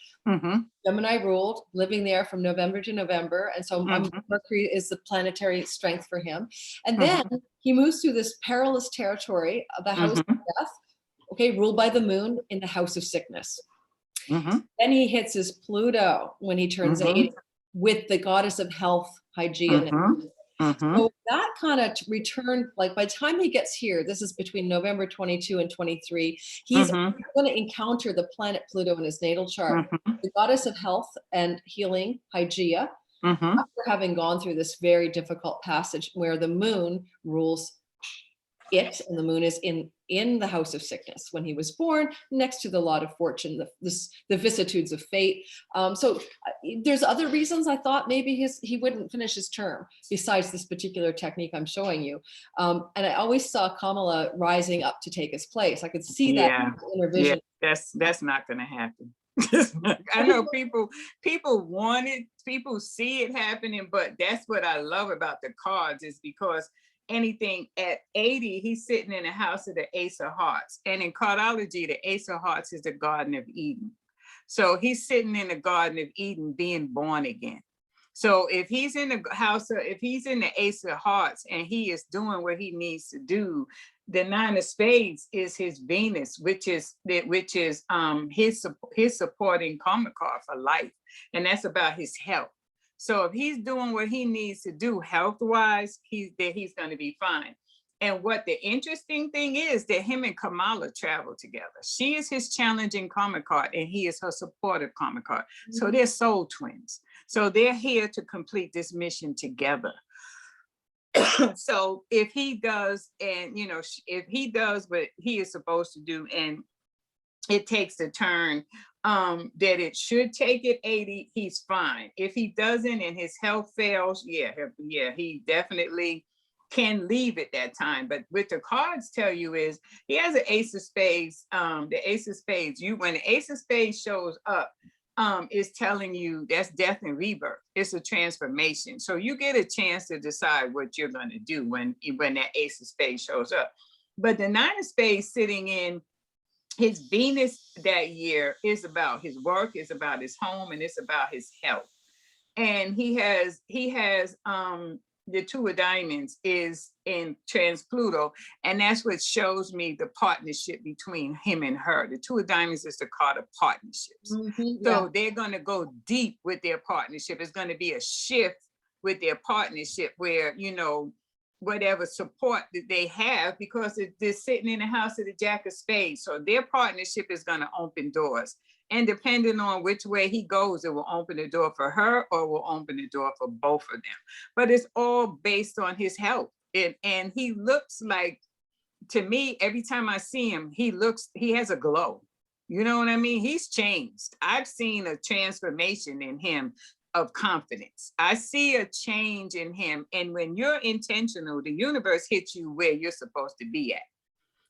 Speaker 1: Gemini ruled, living there from November to November, and so Mercury is the planetary strength for him. And then he moves through this perilous territory of the house of death. Okay, ruled by the moon in the house of sickness. Then he hits his Pluto when he turns 80 with the goddess of health, hygiene. So that kind of return, like by the time he gets here, this is between November 22 and 23, he's going to encounter the planet Pluto in his natal chart, the goddess of health and healing, Hygeia, after having gone through this very difficult passage where the moon rules it, and the moon is in the house of sickness when he was born, next to the lot of fortune, the vicissitudes of fate. So there's other reasons I thought maybe he wouldn't finish his term besides this particular technique I'm showing you. And I always saw Kamala rising up to take his place. I could see that in her vision.
Speaker 2: Yeah, that's not going to happen. I know people want it, people see it happening, but that's what I love about the cards, is because anything at 80, he's sitting in the house of the Ace of Hearts. And in cardology, the Ace of Hearts is the Garden of Eden. So he's sitting in the Garden of Eden being born again. So if he's in the house of, if he's in the Ace of Hearts and he is doing what he needs to do, the Nine of Spades is his Venus, which is his supporting karmic card for life. And that's about his health. So if he's doing what he needs to do health-wise, he's going to be fine. And what the interesting thing is that him and Kamala travel together. She is his challenging karmic card and he is her supportive karmic card. So they're soul twins. So they're here to complete this mission together. So if he does, and if he does what he is supposed to do, and it takes the turn that it should take at 80, he's fine. If he doesn't and his health fails, he definitely can leave at that time. But what the cards tell you is he has an Ace of Spades. The Ace of Spades, when the Ace of Spades shows up, is telling you that's death and rebirth. It's a transformation. So you get a chance to decide what you're going to do when that Ace of Spades shows up. But the Nine of Spades sitting in his Venus that year is about his work, is about his home, and it's about his health. And he has the Two of Diamonds is in trans Pluto, and that's what shows me the partnership between him and her. The Two of Diamonds is the card of partnerships. So they're going to go deep with their partnership. It's going to be a shift with their partnership where, whatever support that they have, because they're sitting in the house of the Jack of Spades. So their partnership is going to open doors. And depending on which way he goes, it will open the door for her or will open the door for both of them. But it's all based on his health. And he looks like, to me, every time I see him, he has a glow. You know what I mean? He's changed. I've seen a transformation in him of confidence. I see a change in him. And when you're intentional, the universe hits you where you're supposed to be at.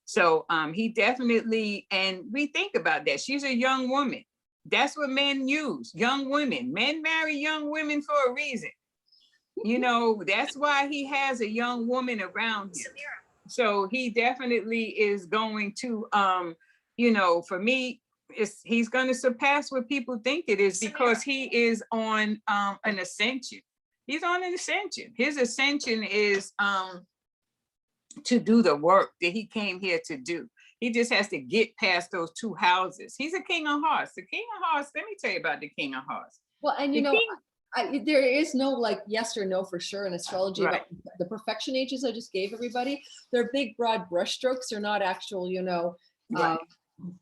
Speaker 2: So he definitely, and we think about that. She's a young woman. That's what men use, young women. Men marry young women for a reason. You know, that's why he has a young woman around him. So he definitely is going to, you know, for me, he's going to surpass what people think it is, because he is on an ascension. He's on an ascension. His ascension is to do the work that he came here to do. He just has to get past those two houses. He's a king of hearts. The king of hearts, let me tell you about the king of hearts.
Speaker 1: Well, and you
Speaker 2: The
Speaker 1: know,
Speaker 2: king,
Speaker 1: there is no like yes or no for sure in astrology
Speaker 2: right.
Speaker 1: about the perfection ages I just gave everybody. They're big, broad brushstrokes. They're not actual, you know.
Speaker 2: Right.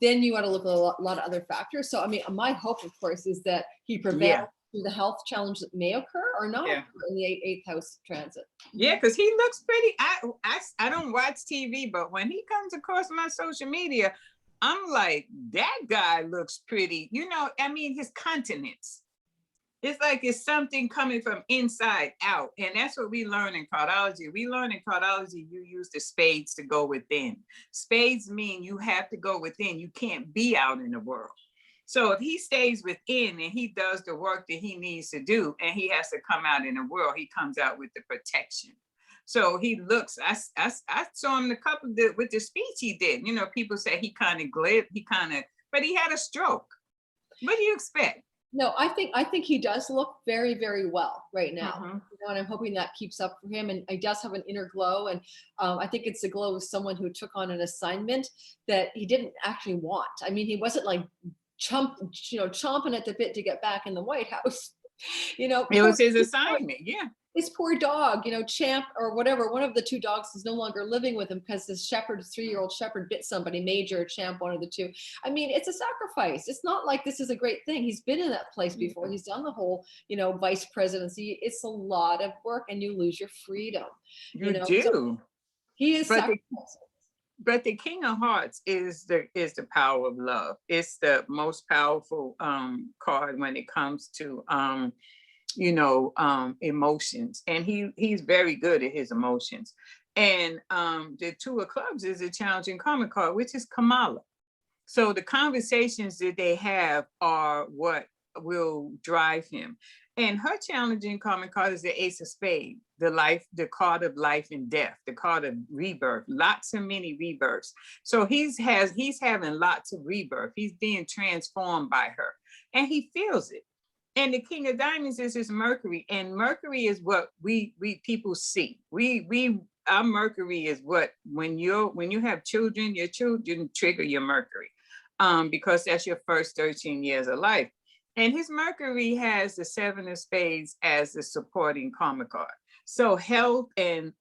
Speaker 1: Then you got to look at a lot of other factors. So, I mean, my hope, of course, is that he prevails
Speaker 2: Yeah.
Speaker 1: through the health challenge that may occur or not
Speaker 2: Yeah.
Speaker 1: occur in the eighth house transit.
Speaker 2: Yeah, because he looks pretty. I don't watch TV, but when he comes across my social media, I'm like, that guy looks pretty. You know, I mean, his countenance. It's like it's something coming from inside out. And that's what we learn in cardology. We learn in cardology, you use the spades to go within. Spades mean you have to go within. You can't be out in the world. So if he stays within and he does the work that he needs to do, and he has to come out in the world, he comes out with the protection. So he looks, I saw him with the speech he did. You know, people say he kind of glib, but he had a stroke. What do you expect?
Speaker 1: No, I think he does look very, very well right now.
Speaker 2: Mhm.
Speaker 1: You know, and I'm hoping that keeps up for him. And he does have an inner glow. And I think it's a glow of someone who took on an assignment that he didn't actually want. I mean, he wasn't like chomping at the bit to get back in the White House. You know,
Speaker 2: It was his assignment. Yeah.
Speaker 1: his poor dog, you know, Champ or whatever, one of the two dogs is no longer living with him because his shepherd, 3-year-old shepherd, bit somebody, Major or Champ, one of the two. I mean, it's a sacrifice. It's not like this is a great thing. He's been in that place before. He's done the whole, you know, vice presidency. It's a lot of work and you lose your freedom.
Speaker 2: You
Speaker 1: know,
Speaker 2: do.
Speaker 1: so he is sacrificing.
Speaker 2: But the King of Hearts is the power of love. It's the most powerful card when it comes to emotions, and he's very good at his emotions. And the Two of Clubs is a challenging karmic card, which is Kamala. So the conversations that they have are what will drive him. And her challenging karmic card is the Ace of Spades, the card of life and death, the card of rebirth, lots and many rebirths. So he's having lots of rebirth. He's being transformed by her, and he feels it. And the King of Diamonds is his Mercury, and Mercury is what we people see. Our Mercury is what when you have children, your children trigger your Mercury, because that's your first 13 years of life. And his Mercury has the Seven of Spades as the supporting karma card. So health and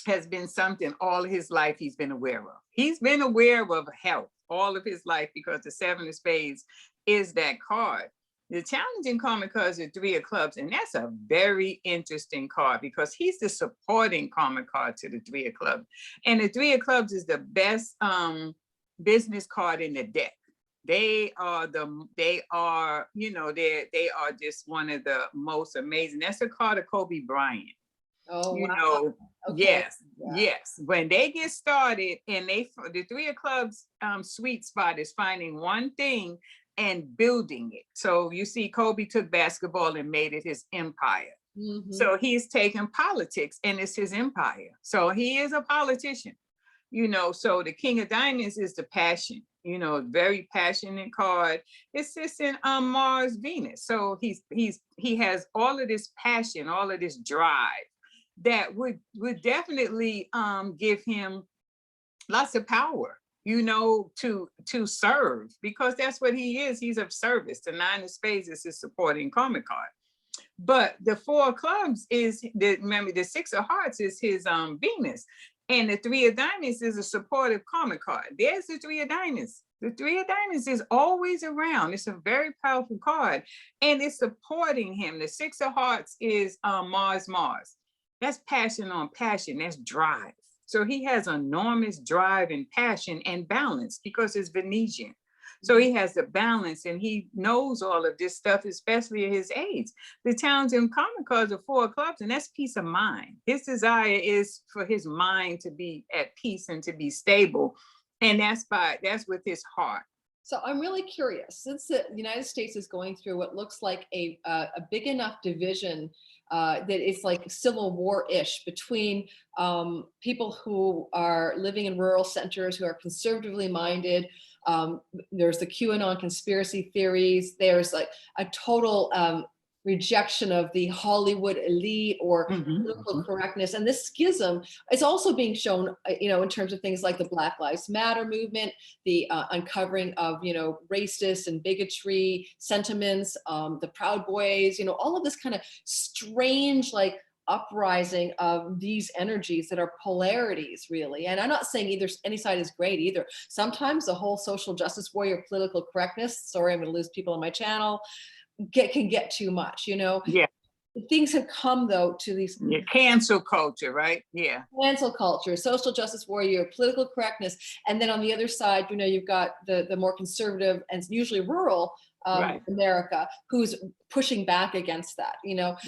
Speaker 2: has been something all his life he's been aware of. He's been aware of health all of his life because the Seven of Spades is that card. The challenging karmic card is the Three of Clubs, and that's a very interesting card because he's the supporting karmic card to the Three of Clubs. And the Three of Clubs is the best business card in the deck. They are just one of the most amazing. That's a card of Kobe Bryant.
Speaker 1: Oh,
Speaker 2: you
Speaker 1: wow.
Speaker 2: know,
Speaker 1: Okay.
Speaker 2: yes. When they get started, and the Three of Clubs sweet spot is finding one thing and building it. So you see, Kobe took basketball and made it his empire. Mm-hmm. So he's taken politics and it's his empire. So he is a politician. So the King of Diamonds is the passion, very passionate card. It sits in Mars, Venus. So he has all of this passion, all of this drive that would definitely give him lots of power, to serve, because that's what he is. He's of service. The Nine of Spades is his supporting karmic card. But the Four of Clubs remember, the Six of Hearts is his Venus. And the Three of Diamonds is a supportive karmic card. There's the Three of Diamonds. The Three of Diamonds is always around. It's a very powerful card, and it's supporting him. The Six of Hearts is Mars. That's passion on passion. That's drive. So he has enormous drive and passion and balance because it's Venusian. So he has the balance, and he knows all of this stuff, especially at his age. The challenging karmic cards are Four of Clubs, and that's peace of mind. His desire is for his mind to be at peace and to be stable. And that's with his heart.
Speaker 1: So I'm really curious, since the United States is going through what looks like a big enough division that it's like civil war-ish between people who are living in rural centers who are conservatively minded. There's the QAnon conspiracy theories. There's like a total rejection of the Hollywood elite or political correctness. And this schism is also being shown, in terms of things like the Black Lives Matter movement, the uncovering of, racist and bigotry sentiments, the Proud Boys, all of this kind of strange, like, uprising of these energies that are polarities, really. And I'm not saying either any side is great either. Sometimes the whole social justice warrior political correctness, sorry, I'm going to lose people on my channel, can get too much,
Speaker 2: Yeah.
Speaker 1: Things have come though to these
Speaker 2: Cancel culture, right? Yeah.
Speaker 1: cancel culture, social justice warrior, political correctness, and then on the other side, you've got the more conservative and usually rural
Speaker 2: Right.
Speaker 1: America who's pushing back against that.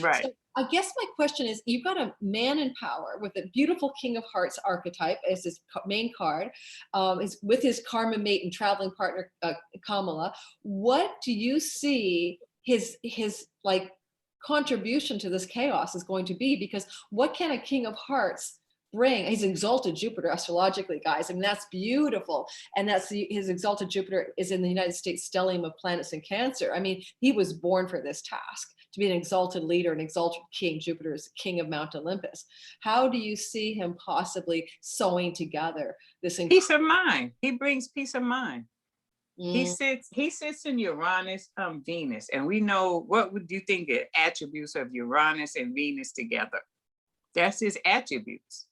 Speaker 2: Right.
Speaker 1: So I guess my question is, you've got a man in power with a beautiful King of Hearts archetype as his main card, with his karma mate and traveling partner Kamala. What do you see his like contribution to this chaos is going to be? Because what can a King of Hearts bring? He's exalted Jupiter astrologically, guys. I mean, that's beautiful. And his exalted Jupiter is in the United States stellium of planets in Cancer. I mean, he was born for this task, to be an exalted leader, an exalted king. Jupiter is king of Mount Olympus. How do you see him possibly sewing together this
Speaker 2: peace of mind? He brings peace of mind. He
Speaker 1: Mm.
Speaker 2: sits in Uranus, Venus, and we know, what would you think the attributes of Uranus and Venus together? That's his attributes.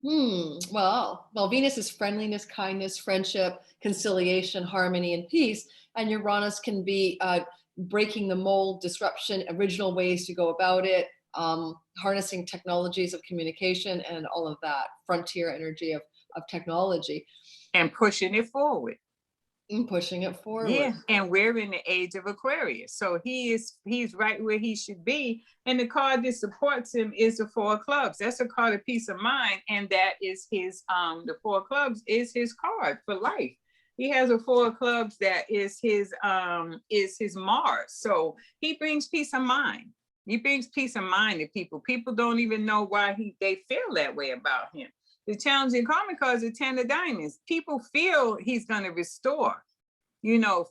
Speaker 1: Well, Venus is friendliness, kindness, friendship, conciliation, harmony, and peace. And Uranus can be breaking the mold, disruption, original ways to go about it, harnessing technologies of communication and all of that frontier energy of technology.
Speaker 2: And pushing it forward.
Speaker 1: And pushing it forward.
Speaker 2: Yeah, and we're in the age of Aquarius, so he's right where he should be. And the card that supports him is the Four of Clubs. That's a card of peace of mind, and that is his the Four of Clubs is his card for life. He has a Four of Clubs that is his Mars. So he brings peace of mind. He brings peace of mind to people. People don't even know why they feel that way about him. The challenging karmic card is the Ten of Diamonds. People feel he's going to restore,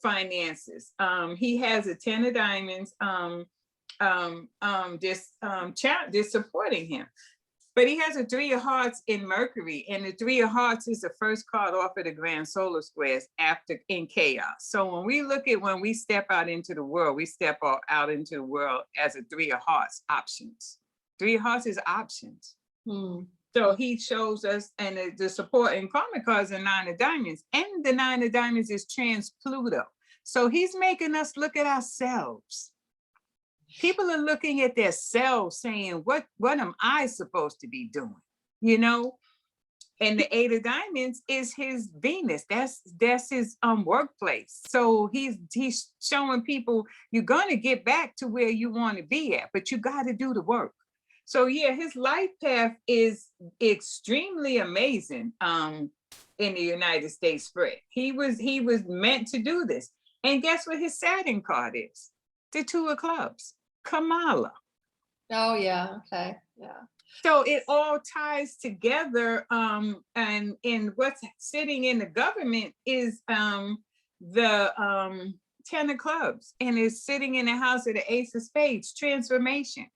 Speaker 2: finances. He has a Ten of Diamonds just supporting him. But he has a Three of Hearts in Mercury, and the Three of Hearts is the first card off of the grand solar squares after in chaos. So when we step out into the world, we step out into the world as a Three of Hearts options. Three of Hearts is options. So he shows us, and the support in karmic cards are Nine of Diamonds, and the Nine of Diamonds is trans Pluto. So he's making us look at ourselves. People are looking at their selves saying, what am I supposed to be doing? And the Eight of Diamonds is his Venus. That's his workplace. So he's showing people, you're going to get back to where you want to be at, but you got to do the work. So yeah, his life path is extremely amazing in the United States spread. He was meant to do this. And guess what his Saturn card is? The Two of Clubs, Kamala.
Speaker 1: Oh yeah, okay, yeah.
Speaker 2: So it all ties together. And what's sitting in the government is the Ten of Clubs, and is sitting in the house of the Ace of Spades, transformation.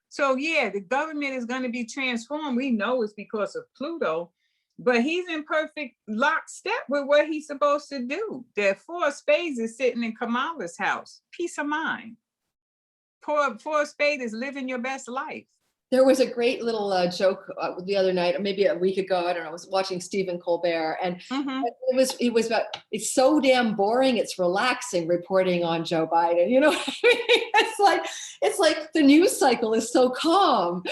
Speaker 2: So yeah, the government is going to be transformed. We know it's because of Pluto, but he's in perfect lockstep with what he's supposed to do. The Four of Spades is sitting in Kamala's house. Peace of mind. Four of Spades is living your best life.
Speaker 1: There was a great little joke the other night, or maybe a week ago. I don't know. I was watching Stephen Colbert, and it was about, it's so damn boring. It's relaxing reporting on Joe Biden. You know what I mean? It's like the news cycle is so calm.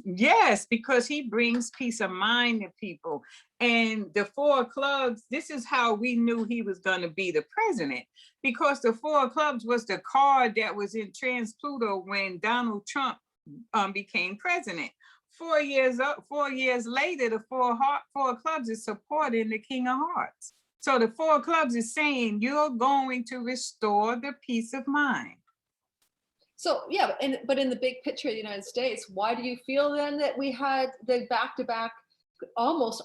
Speaker 2: Yes, because he brings peace of mind to people. And the Four of Clubs, this is how we knew he was going to be the president, because the Four of Clubs was the card that was in trans Pluto when Donald Trump became president. 4 years later, the Four of Clubs is supporting the King of Hearts. So the Four of Clubs is saying you're going to restore the peace of mind.
Speaker 1: So yeah, but in the big picture of the United States, why do you feel then that we had the back-to-back almost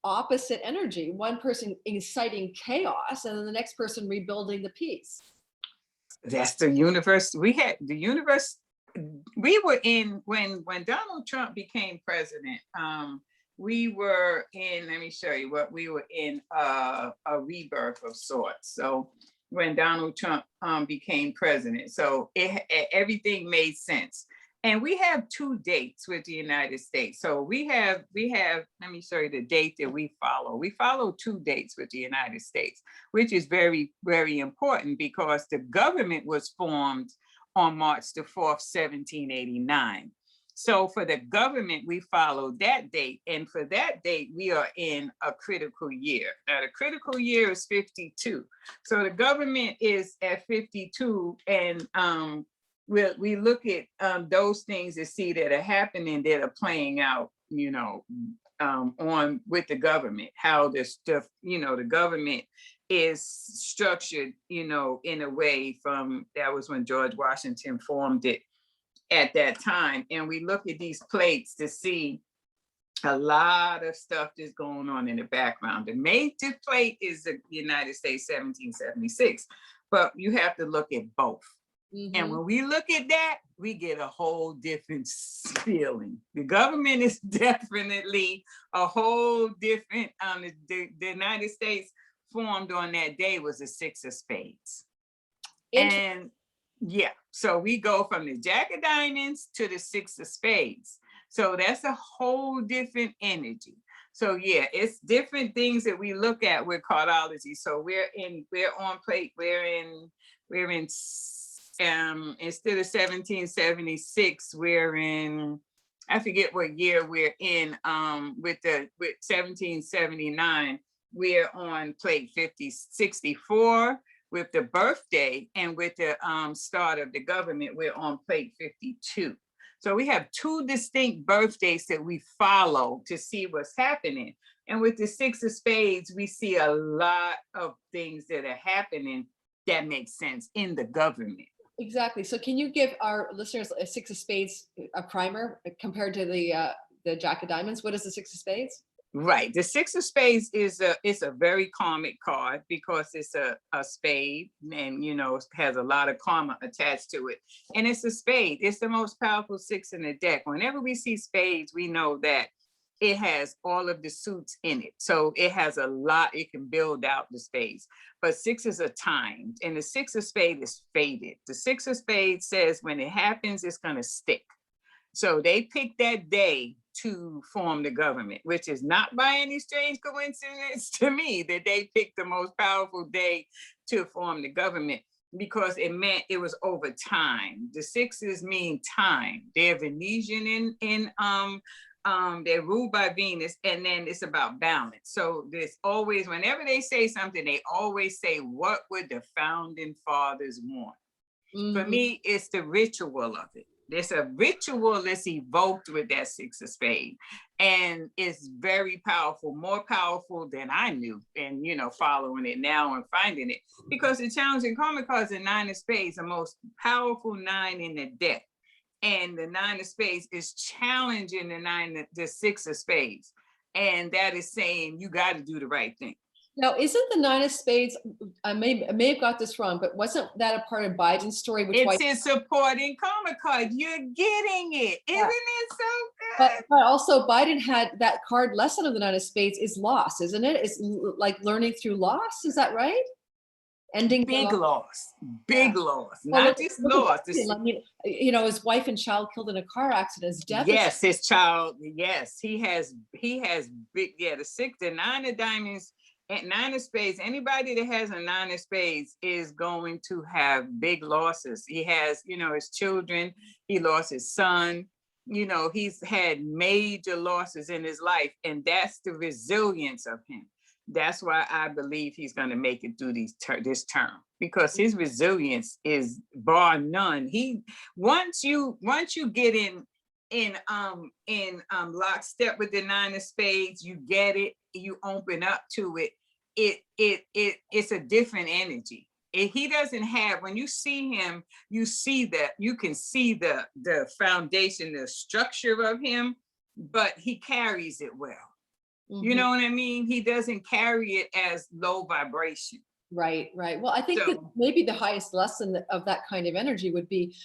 Speaker 1: opposite energy? One person inciting chaos and then the next person rebuilding the peace.
Speaker 2: That's the universe. We had the universe. We were in when Donald Trump became president. We were in. Let me show you what we were in. A rebirth of sorts. So when Donald Trump became president, so everything made sense. And we have 2 dates with the United States. So we have, let me show you the date that we follow. We follow 2 dates with the United States, which is very, very important because the government was formed on March the 4th, 1789. So for the government, we follow that date. And for that date, we are in a critical year. Now the critical year is 52. So the government is at 52 and we look at those things to see that are happening, that are playing out, you know, on with the government, how the stuff, you know, the government is structured, you know, in a way from, that was when George Washington formed it at that time. And we look at these plates to see a lot of stuff that's going on in the background. The major plate is the United States 1776, but you have to look at both. And when we look at that, we get a whole different feeling. The government is definitely a whole different, the United States formed on that day was a 6 of spades. And yeah, so we go from the Jack of Diamonds to the 6 of spades. So that's a whole different energy. So yeah, it's different things that we look at with cardology. So we're on plate, we're in instead of 1776, we're in, I forget what year we're in, with 1779, we're on plate 64 with the birthday, and with the start of the government, we're on plate 52. So we have 2 distinct birthdays that we follow to see what's happening. And with the 6 of spades, we see a lot of things that are happening that make sense in the government.
Speaker 1: Exactly. So can you give our listeners a 6 of spades, a primer compared to the Jack of Diamonds? What is the 6 of spades?
Speaker 2: Right. The 6 of spades is a very karmic card because it's a spade and, you know, has a lot of karma attached to it. And it's a spade. It's the most powerful 6 in the deck. Whenever we see spades, we know that it has all of the suits in it. So it has a lot, it can build out the spades. But 6s are timed, and the 6 of spades is faded. The 6 of spades says when it happens, it's going to stick. So they picked that day to form the government, which is not by any strange coincidence to me that they picked the most powerful day to form the government, because it meant it was over time. The 6s mean time. They're Venetian they're ruled by Venus, and then it's about balance. So there's always, whenever they say something, they always say, what would the founding fathers want? For me, it's the ritual of it. There's a ritual that's evoked with that 6 of spades, and it's very powerful, more powerful than I knew, and, you know, following it now and finding it, because the challenging karmic cards, the 9 of spades, the most powerful 9 in the deck. And the 9 of spades is challenging the 6 of spades. And that is saying you got to do the right thing.
Speaker 1: Now, isn't the 9 of spades, I may have got this wrong, but wasn't that a part of Biden's story?
Speaker 2: It's his supporting karma card. You're getting it. Isn't it so good?
Speaker 1: But also Biden had that card lesson of the 9 of spades is loss, isn't it? It's like learning through loss. Is that right? Ending
Speaker 2: big loss, not just loss.
Speaker 1: I mean, you know, his wife and child killed in a car accident is devastating.
Speaker 2: Yes, his child. Yes, he has big. Yeah, the 9 of diamonds and 9 of spades. Anybody that has a 9 of spades is going to have big losses. He has, you know, his children. He lost his son. You know, he's had major losses in his life, and that's the resilience of him. That's why I believe he's going to make it through this term, because his resilience is bar none. Once you get in lockstep with the 9 of spades, you get it, you open up to it, it's a different energy. He doesn't have, when you see him, you see that, you can see the foundation, the structure of him, but he carries it well. You know what I mean? He doesn't carry it as low vibration.
Speaker 1: Right, right. Well, I think that
Speaker 2: So
Speaker 1: maybe the highest lesson of that kind of energy would be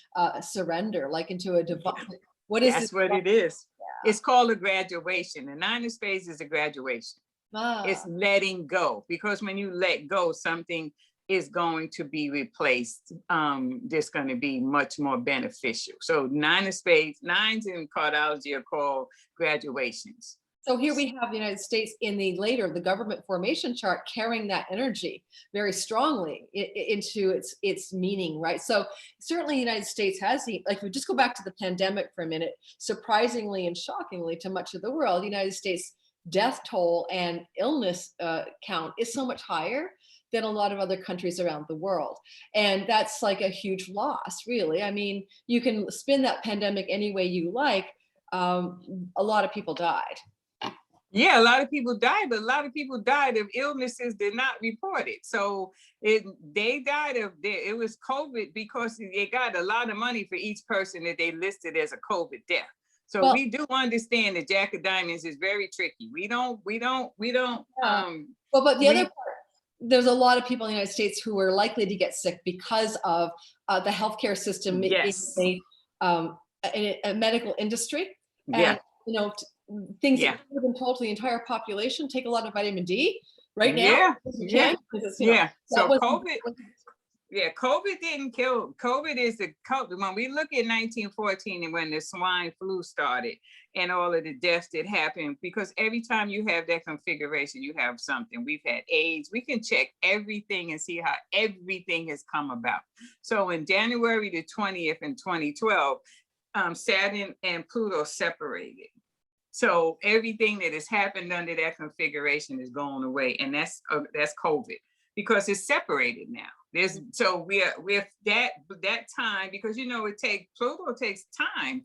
Speaker 1: surrender, like into a divine. What is
Speaker 2: that's
Speaker 1: it?
Speaker 2: what it is.
Speaker 1: Yeah.
Speaker 2: It's called a graduation. The nine of spades is a graduation. It's
Speaker 1: Ah,
Speaker 2: letting go, because when you let go, something is going to be replaced. That's going to be much more beneficial. So nine of spades, nines in cardology are called graduations.
Speaker 1: so here we have the United States in the government formation chart carrying that energy very strongly into its meaning, right? So certainly the United States has like, if we just go back to the pandemic for a minute, surprisingly and shockingly to much of the world, the United States death toll and illness count is so much higher than a lot of other countries around the world. And that's like a huge loss, really. I mean, you can spin that pandemic any way you like. A lot of people died.
Speaker 2: Yeah, a lot of people died, but a lot of people died of illnesses they're not reported. So they died of it was COVID because they got a lot of money for each person that they listed as a COVID death. So
Speaker 1: Well,
Speaker 2: we do understand the Jack of Diamonds is very tricky. We don't
Speaker 1: yeah. Well, but the other part, there's a lot of people in the United States who are likely to get sick because of the healthcare system
Speaker 2: yes.
Speaker 1: in a medical industry.
Speaker 2: Yeah.
Speaker 1: And, you know, things
Speaker 2: Yeah.
Speaker 1: that could have been told to the entire population, take a lot of vitamin D right now.
Speaker 2: Yeah.
Speaker 1: You
Speaker 2: Yeah.
Speaker 1: can, because,
Speaker 2: Yeah. So
Speaker 1: was,
Speaker 2: COVID. Yeah, COVID didn't kill. COVID is the COVID. When we look at 1914 and when the swine flu started and all of the deaths that happened, because every time you have that configuration, you have something. We've had AIDS. We can check everything and see how everything has come about. So in January the 20th in 2012, Saturn and Pluto separated. So everything that has happened under that configuration is going away, and that's COVID, because it's separated now. So we're that time, because Pluto takes time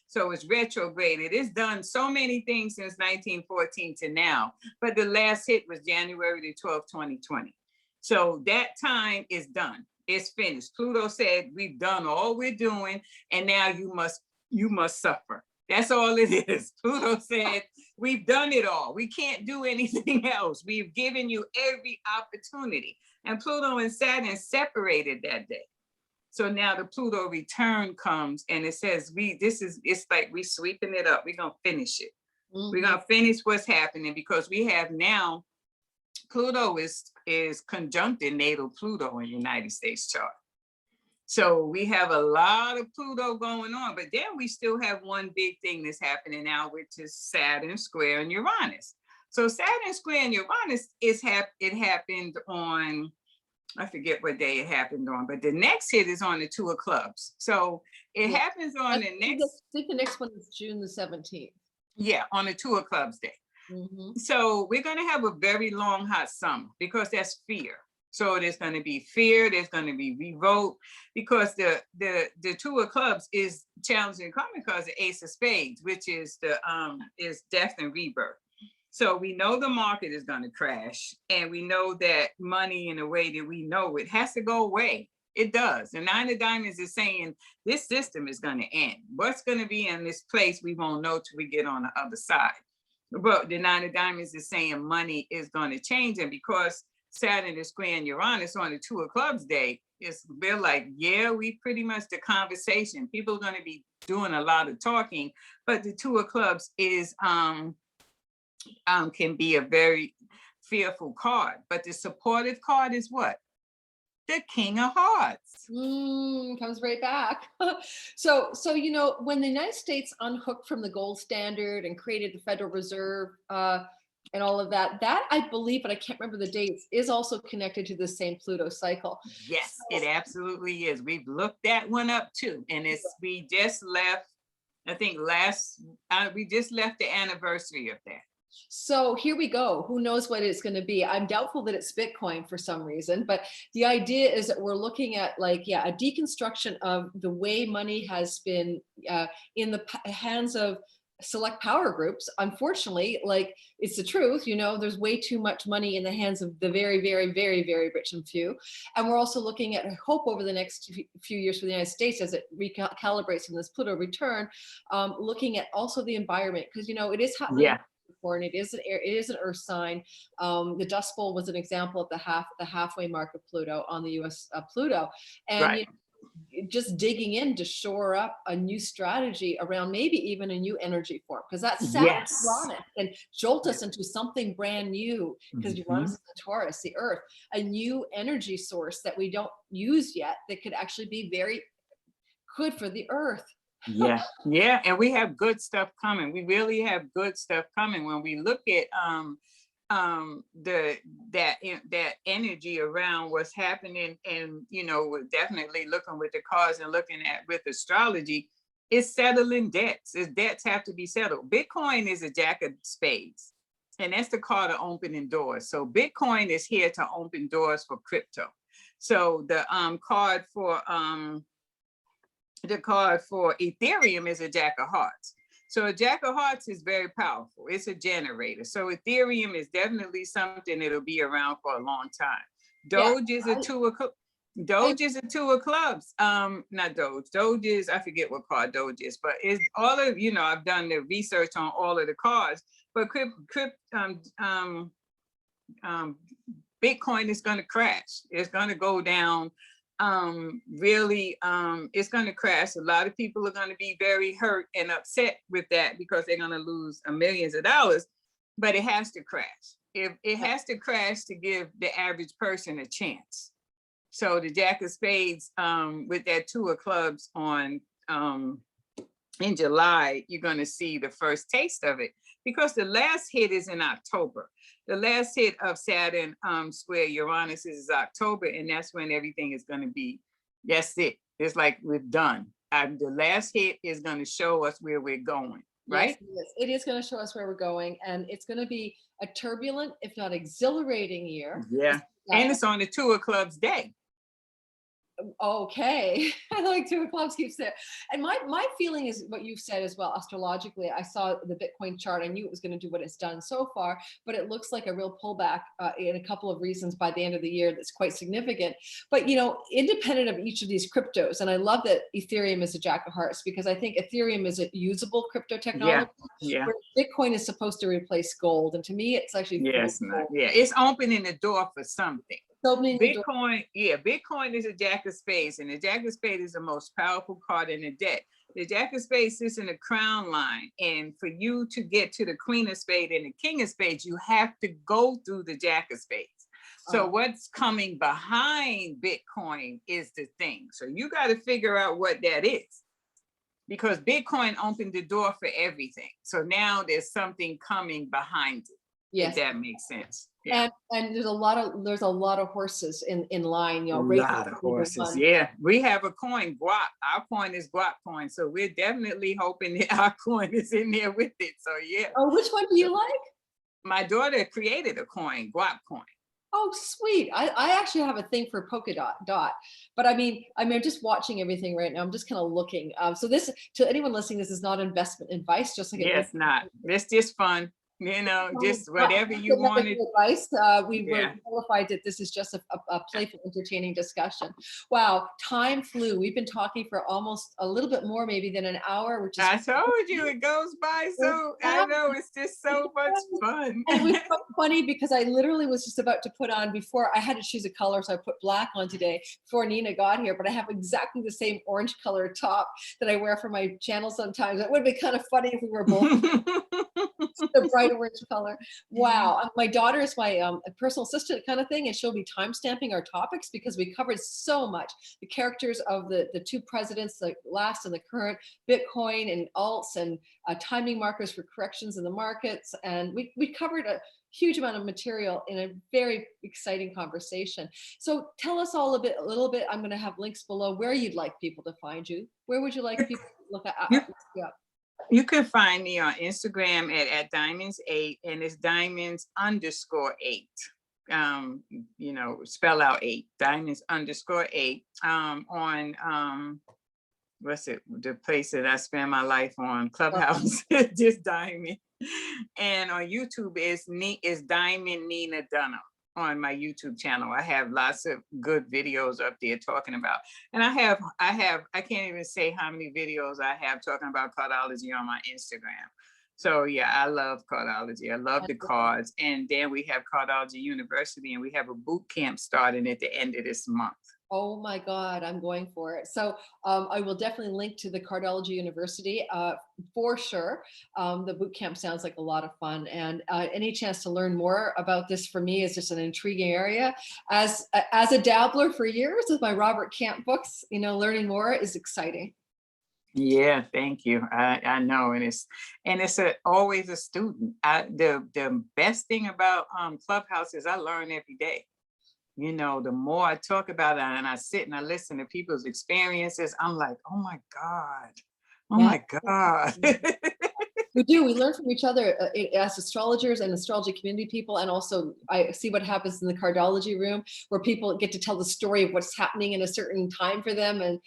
Speaker 2: so it's retrograded. It's done so many things since 1914 to now, but the last hit was January the 12th, 2020. So that time is done. It's finished. Pluto said, we've done all we're doing, and now you must suffer. That's all it is. Pluto said, we've done it all. We can't do anything else. We've given you every opportunity. And Pluto and Saturn separated that day. So now the Pluto return comes, and it says, it's like we sweeping it up. We're going to finish it. We're going to finish what's happening, because we have now, Pluto is conjunct in natal Pluto in United States chart. So we have a lot of Pluto going on, but then we still have one big thing that's happening now, which is Saturn square and Uranus. So Saturn square and Uranus it happened on, I forget what day it happened on, but the next hit is on the Two of Clubs. So it happens on the next.
Speaker 1: I think the next one is June the 17th.
Speaker 2: Yeah, on the Two of Clubs day. So we're going to have a very long, hot summer, because that's fear. So there's going to be fear, there's going to be revolt, because the Two of Clubs is challenging karmic because the Ace of Spades, which is is death and rebirth. So we know the market is going to crash, and we know that money, in a way that we know it, has to go away. It does. The Nine of Diamonds is saying this system is going to end. What's going to be in this place, we won't know till we get on the other side. But the Nine of Diamonds is saying money is going to change, and because Saturn is squaring Uranus on the Two of Clubs day, they're like, yeah, we pretty much the conversation. People are going to be doing a lot of talking, but the Two of Clubs is can be a very fearful card. But the supportive card is what? The King of Hearts.
Speaker 1: Comes right back. So when the United States unhooked from the gold standard and created the Federal Reserve and all of that I believe, but I can't remember the dates, is also connected to the same Pluto cycle.
Speaker 2: Yes, it absolutely is. We've looked that one up too, and we just left. I think we just left the anniversary of that.
Speaker 1: So here we go. Who knows what it's going to be? I'm doubtful that it's Bitcoin for some reason, but the idea is that we're looking at a deconstruction of the way money has been in the hands of select power groups. Unfortunately, like, it's the truth, you know, there's way too much money in the hands of the very, very, very, very rich and few. And we're also looking at hope over the next few years for the United States as it recalibrates in this Pluto return, looking at also the environment, because, you know, it is happening.
Speaker 2: Yeah.
Speaker 1: And it is an earth sign. The Dust Bowl was an example of the halfway mark of Pluto on the US Pluto. And
Speaker 2: Right.
Speaker 1: you know, just digging in to shore up a new strategy around maybe even a new energy form, because that Saturn
Speaker 2: Yes.
Speaker 1: can jolt us into something brand new, because Uranus
Speaker 2: Mhm.
Speaker 1: is the Taurus, the earth, a new energy source that we don't use yet that could actually be very good for the earth.
Speaker 2: Yeah, yeah, and we have good stuff coming. We really have good stuff coming when we look at the that energy around what's happening, and you know, we're definitely looking with the cards and looking at with astrology. It's settling debts. Its debts have to be settled. Bitcoin is a jack of spades, and that's the card of opening doors. So Bitcoin is here to open doors for crypto. So the card for Ethereum is a Jack of Hearts. So a Jack of Hearts is very powerful. It's a generator. So Ethereum is definitely something that'll be around for a long time.
Speaker 1: Yeah,
Speaker 2: Doge is a two of Doge is a two of clubs. Not Doge. Doge is, I forget what card Doge is, but it's all of, you know, I've done the research on all of the cards. But Bitcoin is going to crash. It's going to go down. Really, it's going to crash. A lot of people are going to be very hurt and upset with that because they're going to lose millions of dollars, but it has to crash. It has to crash to give the average person a chance. So the Jack of Spades, with that two of clubs on in July, you're going to see the first taste of it, because the last hit is in October. The last hit of Saturn square Uranus is October, and that's when everything is going to be, that's it. It's like we're done. The last hit is going to show us where we're going, right?
Speaker 1: Yes, it is going to show us where we're going, and it's going to be a turbulent, if not exhilarating year.
Speaker 2: Yeah. And it's on the two of clubs day.
Speaker 1: Okay. I like two of clubs keeps there. And my feeling is what you've said as well. Astrologically, I saw the Bitcoin chart. I knew it was going to do what it's done so far, but it looks like a real pullback in a couple of reasons by the end of the year that's quite significant. But, you know, independent of each of these cryptos, and I love that Ethereum is a Jack of Hearts, because I think Ethereum is a usable crypto technology.
Speaker 2: Yeah.
Speaker 1: Where Bitcoin is supposed to replace gold. And to me, it's actually
Speaker 2: It's opening the door for something.
Speaker 1: Bitcoin,
Speaker 2: Bitcoin is a Jack of Spades, and the Jack of Spades is the most powerful card in the deck. The Jack of Spades sits in the crown line, and for you to get to the Queen of Spades and the King of Spades, you have to go through the Jack of Spades. So what's coming behind Bitcoin is the thing. So you got to figure out what that is, because Bitcoin opened the door for everything. So now there's something coming behind it. Yes. If that makes sense.
Speaker 1: Yeah. And there's a lot of horses in line, you know.
Speaker 2: A lot of horses. Yeah. We have a coin, guap. Our coin is guap coin. So we're definitely hoping that our coin is in there with it. So yeah.
Speaker 1: Oh, which one do you like?
Speaker 2: My daughter created a coin, guap coin.
Speaker 1: Oh, sweet. I actually have a thing for polka dot, but I mean, I'm just watching everything right now. I'm just kind of looking. So this, to anyone listening, this is not investment advice, just like
Speaker 2: it's not. It's just fun. You know, just whatever you wanted.
Speaker 1: Advice. We were qualified that this is just a playful, entertaining discussion. Wow, time flew. We've been talking for almost a little bit more, maybe than an hour, which is.
Speaker 2: I told you it goes by so. I know, it's just so much fun.
Speaker 1: It was so funny because I literally was just about to put on, before I had to choose a color, so I put black on today before Nina got here. But I have exactly the same orange color top that I wear for my channel sometimes. It would be kind of funny if we were both. The bright orange color. Wow. My daughter is my personal assistant kind of thing, and she'll be time stamping our topics because we covered so much. The characters of the two presidents, the last and the current, Bitcoin and alts, and timing markers for corrections in the markets. And we covered a huge amount of material in a very exciting conversation. So tell us all a little bit. I'm going to have links below where you'd like people to find you. Where would you like people to look at?
Speaker 2: You can find me on Instagram at diamonds8, and it's diamonds_8. You know, spell out 8, diamonds_8. On what's it, the place that I spend my life on, Clubhouse, just Diamond. And on YouTube is Diamond Nina Dunham on my YouTube channel. I have lots of good videos up there talking about, and I can't even say how many videos I have talking about cardology on my Instagram. So yeah, I love cardology. I love the cards. And then we have Cardology University, and we have a boot camp starting at the end of this month.
Speaker 1: Oh my God, I'm going for it. So I will definitely link to the Cardology University for sure. The boot camp sounds like a lot of fun, and any chance to learn more about this for me is just an intriguing area. As a dabbler for years with my Robert Camp books, you know, learning more is exciting.
Speaker 2: Yeah, thank you. I know, and it's always a student. The best thing about Clubhouse is I learn every day. You know, the more I talk about it and I sit and I listen to people's experiences, I'm like, oh my God. Oh my God.
Speaker 1: We do. We learn from each other as astrologers and astrology community people. And also I see what happens in the cardology room where people get to tell the story of what's happening in a certain time for them, and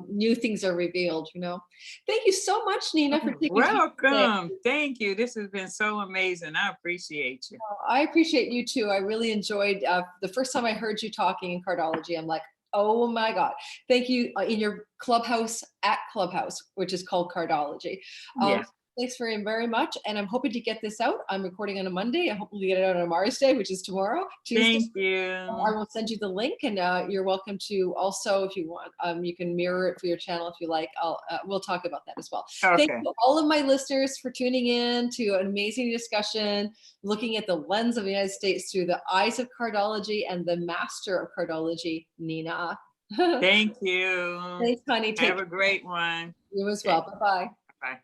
Speaker 1: new things are revealed, you know. Thank you so much, Nina, for taking time today.
Speaker 2: Welcome. Thank you. This has been so amazing. I appreciate you.
Speaker 1: I appreciate you too. I really enjoyed the first time I heard you talking in cardology. I'm like, oh my God. Thank you in your Clubhouse at Clubhouse, which is called Cardology.
Speaker 2: Yes.
Speaker 1: Thanks very, very much. And I'm hoping to get this out. I'm recording on a Monday. I hope we get it out on Mars Day, which is tomorrow, Tuesday.
Speaker 2: Thank you.
Speaker 1: I will send you the link, and you're welcome to also, if you want, you can mirror it for your channel if you like. We'll talk about that as well.
Speaker 2: Okay.
Speaker 1: Thank you all of my listeners for tuning in to an amazing discussion, looking at the lens of the United States through the eyes of cardology and the master of cardology, Nina.
Speaker 2: Thank you.
Speaker 1: Thanks, honey.
Speaker 2: Have a great one.
Speaker 1: You as well. Bye-bye.
Speaker 2: Bye.